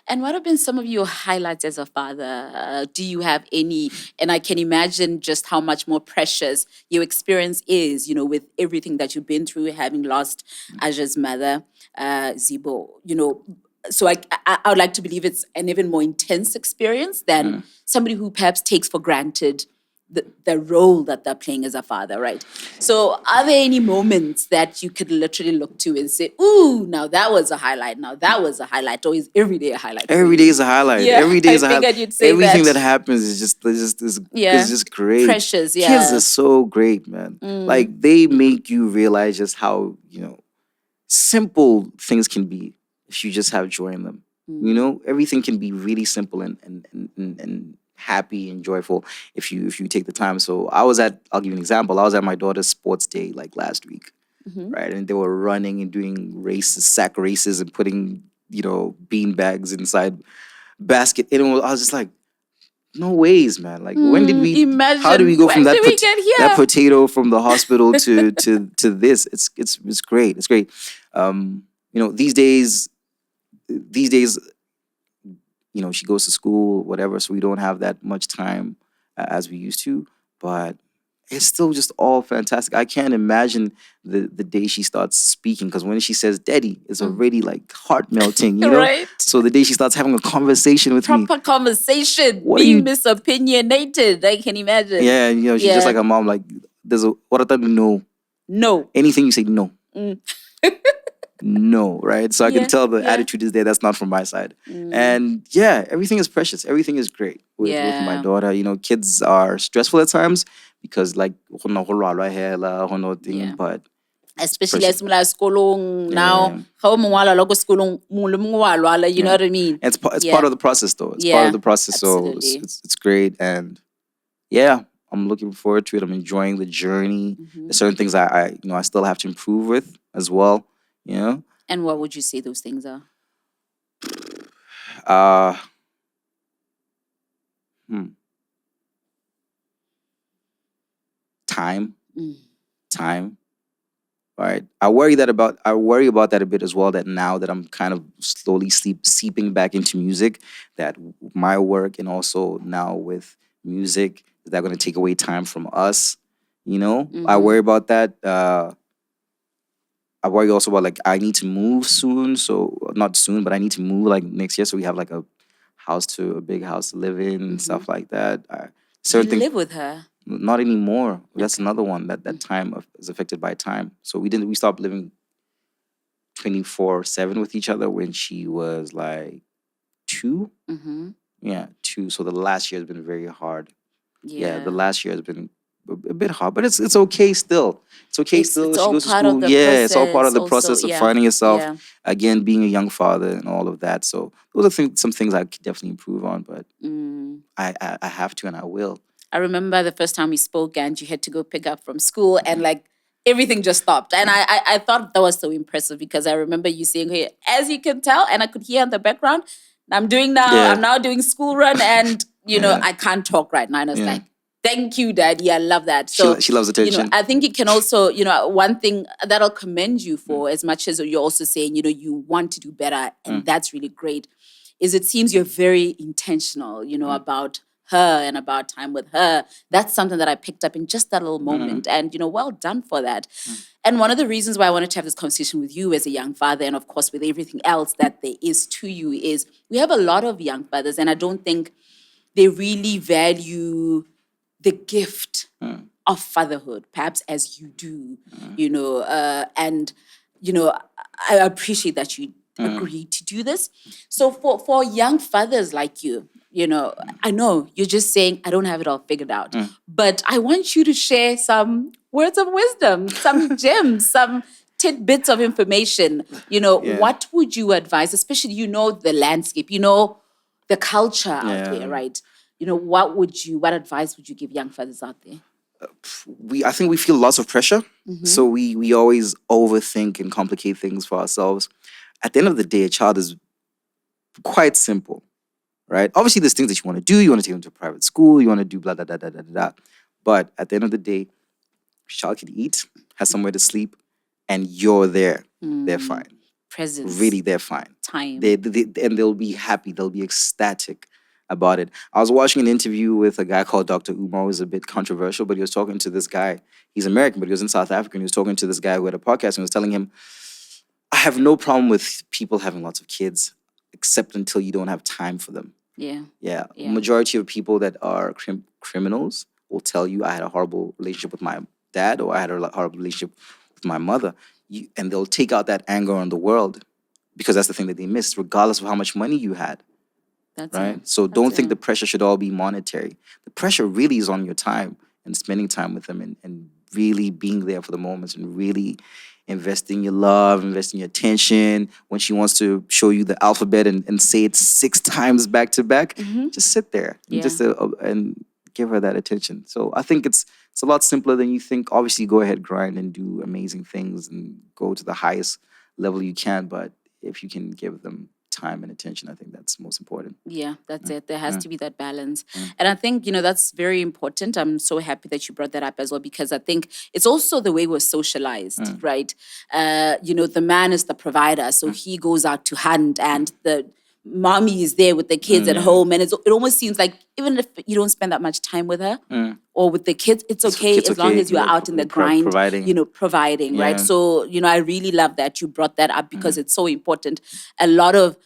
And what have been some of your highlights as a father? Do you have any? And I can imagine just how much more precious your experience is, with everything that you've been through, having lost Aja's mother, Zibo, So I would like to believe it's an even more intense experience than somebody who perhaps takes for granted the role that they're playing as a father, right? So are there any moments that you could literally look to and say, ooh, now that was a highlight, now that was a highlight, or is every day a highlight? Every day is a highlight. Yeah, every day is a highlight. I figured you'd say Everything that. that happens is just great. Precious, yeah. Kids are so great, man. Like, they make you realize just how, simple things can be if you just have joy in them. Everything can be really simple and happy and joyful if you take the time. So I'll give you an example. I was at my daughter's sports day like last week, right? And they were running and doing races, sack races, and putting bean bags inside basket. And I was just like, no ways, man. Like, when did we? Imagine, how did we go from when did we get here? that potato from the hospital to this? It's great. It's great. These days, she goes to school, whatever, so we don't have that much time as we used to. But it's still just all fantastic. I can't imagine the day she starts speaking, because when she says "daddy," it's already like heart melting, Right? So the day she starts having a conversation with me, proper conversation, What being are you- misopinionated, I can imagine. yeah, she's just like her mom. Like, there's a what I thought no. Anything you say no. No, right? So I can tell the attitude is there. That's not from my side. And yeah, everything is precious. Everything is great with my daughter. Kids are stressful at times because, like, but especially as mula sekolong now, how mongwala lo ko sekolong mongwe le mongwe wa lwala, you know what I mean? It's part of the process, though. It's part of the process, absolutely. So it's great. And yeah, I'm looking forward to it. I'm enjoying the journey. There's certain things I still have to improve with as well. And what would you say those things are? Time. All right. I worry about that a bit as well, that now that I'm kind of slowly seeping back into music, that my work and also now with music, is that going to take away time from us? I worry about that. I worry also about, like, I need to move soon. So not soon, but I need to move like next year. So we have like a big house to live in and stuff like that. Do you live with her? Not anymore. That's another one that time is affected by time. So we stopped living 24/7 with each other when she was like 2. Yeah, 2. So the last year has been very hard. Yeah, the last year has been a bit hard, but it's okay still. It's okay still. It's she all goes to part school. of the It's all part of the process process also, of finding yourself yeah. again, being a young father and all of that. So those are some things I could definitely improve on, but I have to and I will. I remember the first time we spoke and you had to go pick up from school and like everything just stopped. And I thought that was so impressive because I remember you saying, hey, as you can tell, and I could hear in the background, I'm now doing school run and, I can't talk right now. And I was like, thank you, Daddy. I love that. So she loves attention. I think it can also, one thing that I'll commend you for, as much as you're also saying, you want to do better, and that's really great, is it seems you're very intentional, about her and about time with her. That's something that I picked up in just that little moment. And, well done for that. And one of the reasons why I wanted to have this conversation with you as a young father, and of course with everything else that there is to you, is we have a lot of young fathers, and I don't think they really value the gift of fatherhood, perhaps as you do, and, I appreciate that you agreed to do this. So for young fathers like you, I know you're just saying, I don't have it all figured out, but I want you to share some words of wisdom, some gems, some tidbits of information. What would you advise, especially, the landscape, the culture out there, right? What advice would you give young fathers out there? I think we feel lots of pressure. So we always overthink and complicate things for ourselves. At the end of the day, a child is quite simple, right? Obviously, there's things that you want to do. You want to take them to a private school. You want to do blah, blah, blah, blah, blah, blah. But at the end of the day, child can eat, has somewhere to sleep, and you're there. They're fine. Presence. Really, they're fine. Time. And they'll be happy. They'll be ecstatic about it. I was watching an interview with a guy called Dr. Umar. It was a bit controversial, but he was talking to this guy. He's American, but he was in South Africa, and he was talking to this guy who had a podcast and was telling him, I have no problem with people having lots of kids, except until you don't have time for them. Yeah. Majority of people that are criminals will tell you, I had a horrible relationship with my dad, or I had a horrible relationship with my mother. And they'll take out that anger on the world because that's the thing that they missed, regardless of how much money you had. That's right? It. So don't think the pressure should all be monetary. The pressure really is on your time and spending time with them and really being there for the moments and really investing your love, investing your attention. When she wants to show you the alphabet and say it 6 times back to back, just sit there and give her that attention. So I think it's a lot simpler than you think. Obviously, go ahead, grind and do amazing things and go to the highest level you can. But if you can give them time and attention, I think that's most important. Yeah, that's it. There has to be that balance. And I think, that's very important. I'm so happy that you brought that up as well, because I think it's also the way we're socialized, right? The man is the provider, so he goes out to hunt, and the mommy is there with the kids at home, and it almost seems like even if you don't spend that much time with her or with the kids, it's okay as long as you're out in the grind, providing, right? So, I really love that you brought that up, because it's so important. A lot of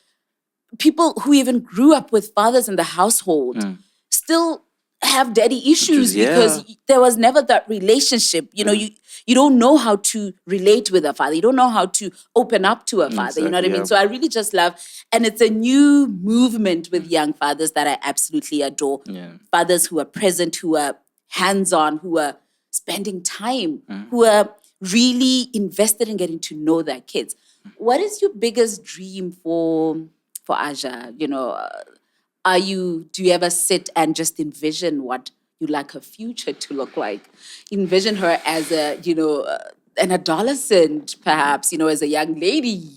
people who even grew up with fathers in the household still have daddy issues because there was never that relationship. You don't know how to relate with a father. You don't know how to open up to a father. You know what I mean? So I really just love, and it's a new movement with young fathers that I absolutely adore. Fathers who are present, who are hands-on, who are spending time, who are really invested in getting to know their kids. What is your biggest dream for Aja? Do you ever sit and just envision what you'd like her future to look like? Envision her as an adolescent, perhaps, as a young lady.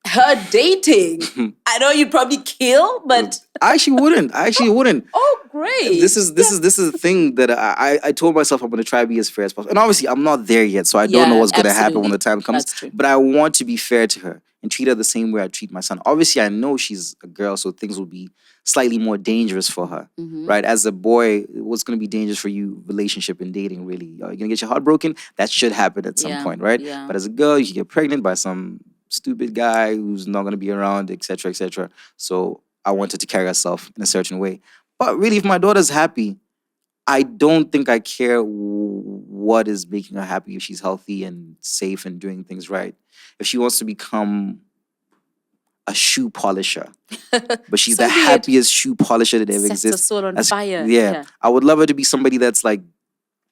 Her dating. I know you'd probably kill, but I actually wouldn't. Oh, great. This is the thing that I told myself I'm going to try to be as fair as possible. And obviously I'm not there yet, so I don't know what's going to happen when the time comes. That's true. But I want to be fair to her and treat her the same way I treat my son. Obviously, I know she's a girl, so things will be slightly more dangerous for her, right? As a boy, what's going to be dangerous for you? Relationship and dating, really. Are you going to get your heart broken? That should happen at some point, right? Yeah. But as a girl, you can get pregnant by some stupid guy who's not going to be around, etc., etc. So I wanted to carry herself in a certain way. But really, if my daughter's happy, I don't think I care what is making her happy, if she's healthy and safe and doing things right. If she wants to become a shoe polisher, but she's the happiest shoe polisher that ever exists. Sets her soul on fire. Yeah. I would love her to be somebody that's like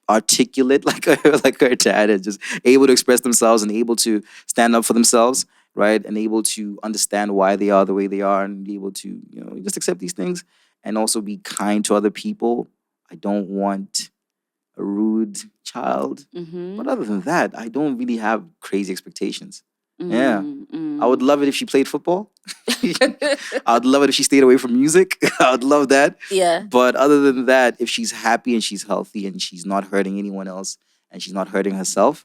articulate like her dad, and just able to express themselves and able to stand up for themselves, right? And able to understand why they are the way they are, and be able to, just accept these things and also be kind to other people. I don't want a rude child. But other than that, I don't really have crazy expectations. I would love it if she played football. I would love it if she stayed away from music. I would love that. Yeah. But other than that, if she's happy and she's healthy and she's not hurting anyone else and she's not hurting herself,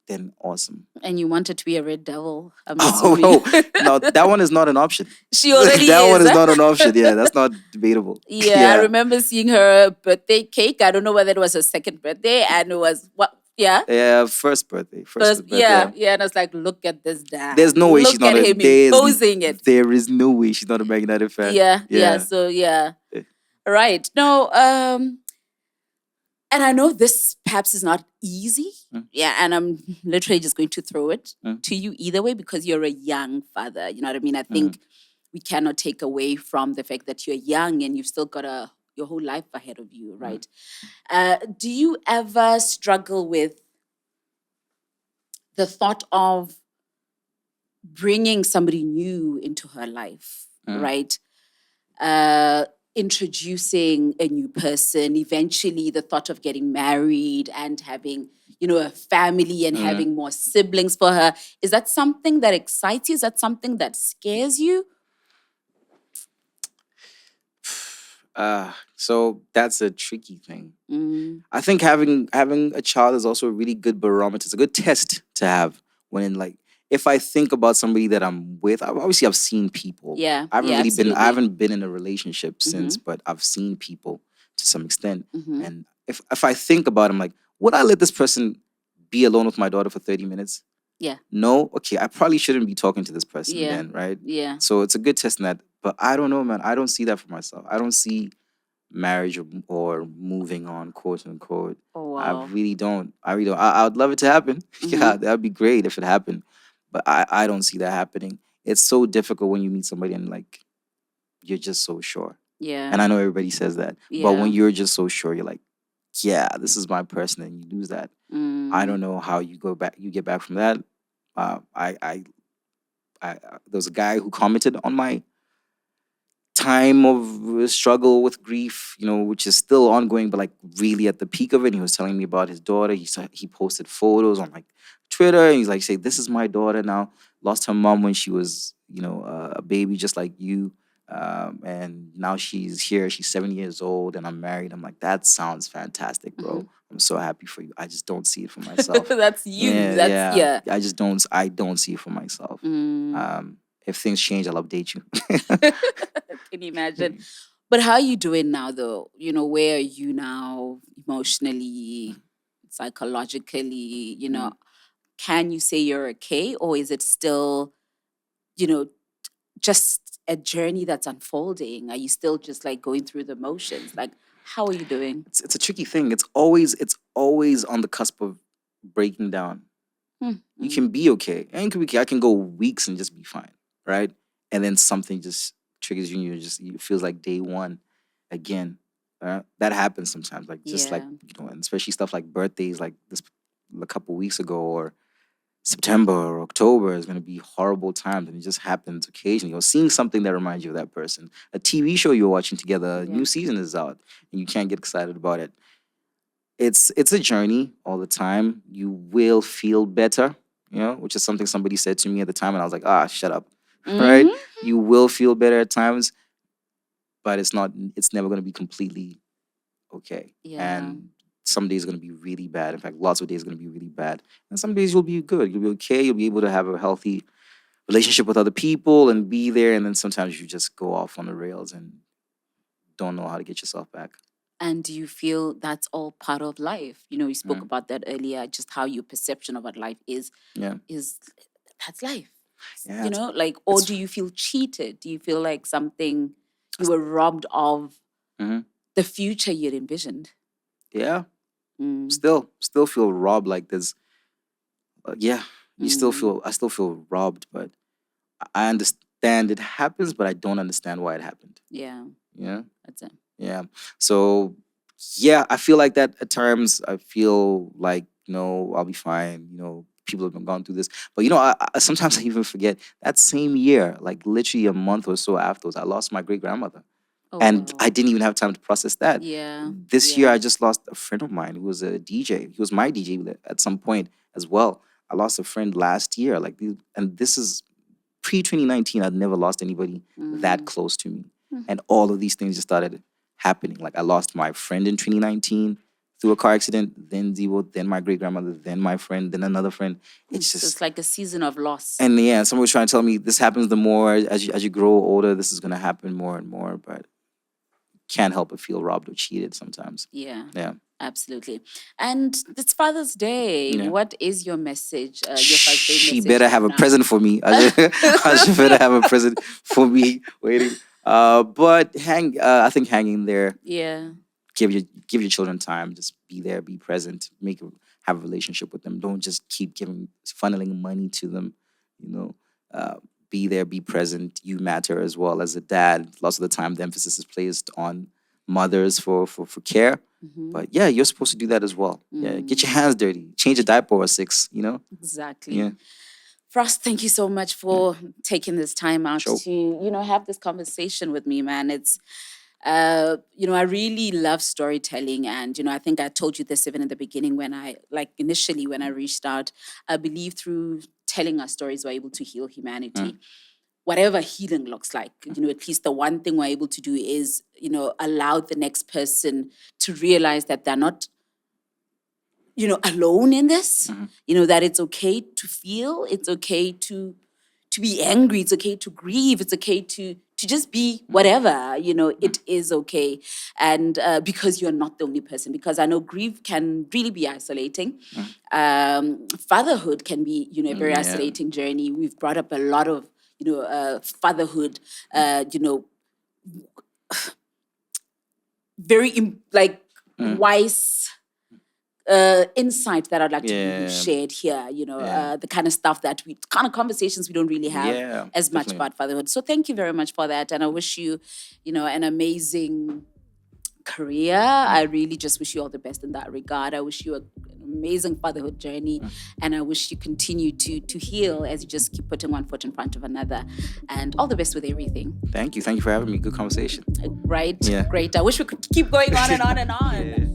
then awesome. And you wanted to be a red devil, I'm Oh assuming. no, that one is not an option. She already that is. one is not an option. Yeah, that's not debatable. Yeah, I remember seeing her birthday cake. I don't know whether it was her second birthday, and it was what? Yeah, Yeah, first birthday. First birthday. Yeah, and I was like, look at this dad. There's no way she's not Look at him imposing it. There is no way she's not a Man United fan. Yeah. So yeah, right. No, and I know this perhaps is not easy. Yeah, and I'm literally just going to throw it to you either way because you're a young father. You know what I mean? I think we cannot take away from the fact that you're young and you've still got your whole life ahead of you, right? Do you ever struggle with the thought of bringing somebody new into her life, right? Introducing a new person, eventually the thought of getting married and having, a family and having more siblings for her. Is that something that excites you? Is that something that scares you? So that's a tricky thing. I think having a child is also a really good barometer. It's a good test to have when if I think about somebody that I'm with, I've seen people. Yeah. I haven't been in a relationship since, but I've seen people to some extent. And if I think about it, I'm like, would I let this person be alone with my daughter for 30 minutes? Yeah. No? Okay, I probably shouldn't be talking to this person then, right? Yeah. So it's a good test in that. But I don't know, man. I don't see that for myself. I don't see marriage or moving on, quote unquote. Oh, wow. I really don't. I would love it to happen. Yeah, that'd be great if it happened. But I don't see that happening. It's so difficult when you meet somebody and you're just so sure. Yeah. And I know everybody says that. Yeah. But when you're just so sure, you're like, yeah, this is my person, and you lose that. I don't know how you get back from that. There was a guy who commented on my time of struggle with grief, which is still ongoing, but really at the peak of it. And he was telling me about his daughter. He posted photos on Twitter, and he's like, "Say, this is my daughter now. Lost her mom when she was, a baby, just like you, and now she's here. She's 7 years old, and I'm married." I'm like, "That sounds fantastic, bro. I'm so happy for you. I just don't see it for myself." That's you. Yeah. I just don't. I don't see it for myself. If things change, I'll update you. Can you imagine? But how are you doing now, though? Where are you now emotionally, psychologically? Can you say you're okay, or is it still, just a journey that's unfolding? Are you still just going through the motions? How are you doing? It's a tricky thing. It's always on the cusp of breaking down. You can be okay, and I can go weeks and just be fine, right? And then something just triggers you, and it feels like day one again. That happens sometimes, and especially stuff like birthdays, like this a couple weeks ago, or September or October is going to be horrible times, and it just happens occasionally. Seeing something that reminds you of that person, a TV show you're watching together, a new season is out, and you can't get excited about it. It's a journey all the time. You will feel better, which is something somebody said to me at the time, and I was like, shut up, right? You will feel better at times, but it's never going to be completely okay. Yeah. And some days are going to be really bad. In fact, lots of days are going to be really bad. And some days you'll be good. You'll be okay. You'll be able to have a healthy relationship with other people and be there. And then sometimes you just go off on the rails and don't know how to get yourself back. And do you feel that's all part of life? You spoke about that earlier, just how your perception of what life is. Yeah. That's life. Yeah, or do you feel cheated? Do you feel like something you were robbed of the future you'd envisioned? Yeah. Still feel robbed. Like there's, I still feel robbed, but I understand it happens, but I don't understand why it happened. Yeah. Yeah. That's it. Yeah. So, yeah, I feel like that at times. I feel like, I'll be fine. People have gone through this. But, I sometimes I even forget that same year, like literally a month or so afterwards, I lost my great grandmother. Oh, And wow. I didn't even have time to process that. Yeah. This year, I just lost a friend of mine who was a DJ. He was my DJ at some point as well. I lost a friend last year. And this is pre-2019. I'd never lost anybody that close to me. And all of these things just started happening. Like I lost my friend in 2019. through a car accident, then Zibo, then my great grandmother, then my friend, then another friend. It's just it's like a season of loss. And yeah, someone was trying to tell me this happens the more as you grow older, this is gonna happen more and more, but can't help but feel robbed or cheated sometimes. Yeah. Yeah. Absolutely. And it's Father's Day. Yeah. What is your message? Your Father's Day She message better right have a now? present for me. She better have a present for me waiting. But I think hanging there. Yeah. Give your children time. Just be there, be present, have a relationship with them. Don't just keep funneling money to them. You know, be there, be present. You matter as well as a dad. Lots of the time, the emphasis is placed on mothers for care. Mm-hmm. But yeah, you're supposed to do that as well. Yeah, get your hands dirty, change a diaper or 6. You know. Exactly. Yeah. Frost, thank you so much for taking this time out Sure. to have this conversation with me, man. It's I really love storytelling, and I think I told you this even in the beginning when initially when I reached out. I believe through telling our stories we're able to heal humanity. Whatever healing looks like, at least the one thing we're able to do is, allow the next person to realize that they're not, alone in this, that it's okay to feel, it's okay to be angry, it's okay to grieve, it's okay to just be whatever, it is okay. And because you're not the only person, because I know grief can really be isolating. Fatherhood can be, a very isolating journey. We've brought up a lot of, fatherhood, very wise insight that I'd like to be shared here, the kind of stuff kind of conversations we don't really have as much about fatherhood. So thank you very much for that. And I wish you, an amazing career. I really just wish you all the best in that regard. I wish you an amazing fatherhood journey, and I wish you continue to heal as you just keep putting one foot in front of another, and all the best with everything. Thank you for having me. Good conversation. Right? Yeah. Great. I wish we could keep going on and on and on.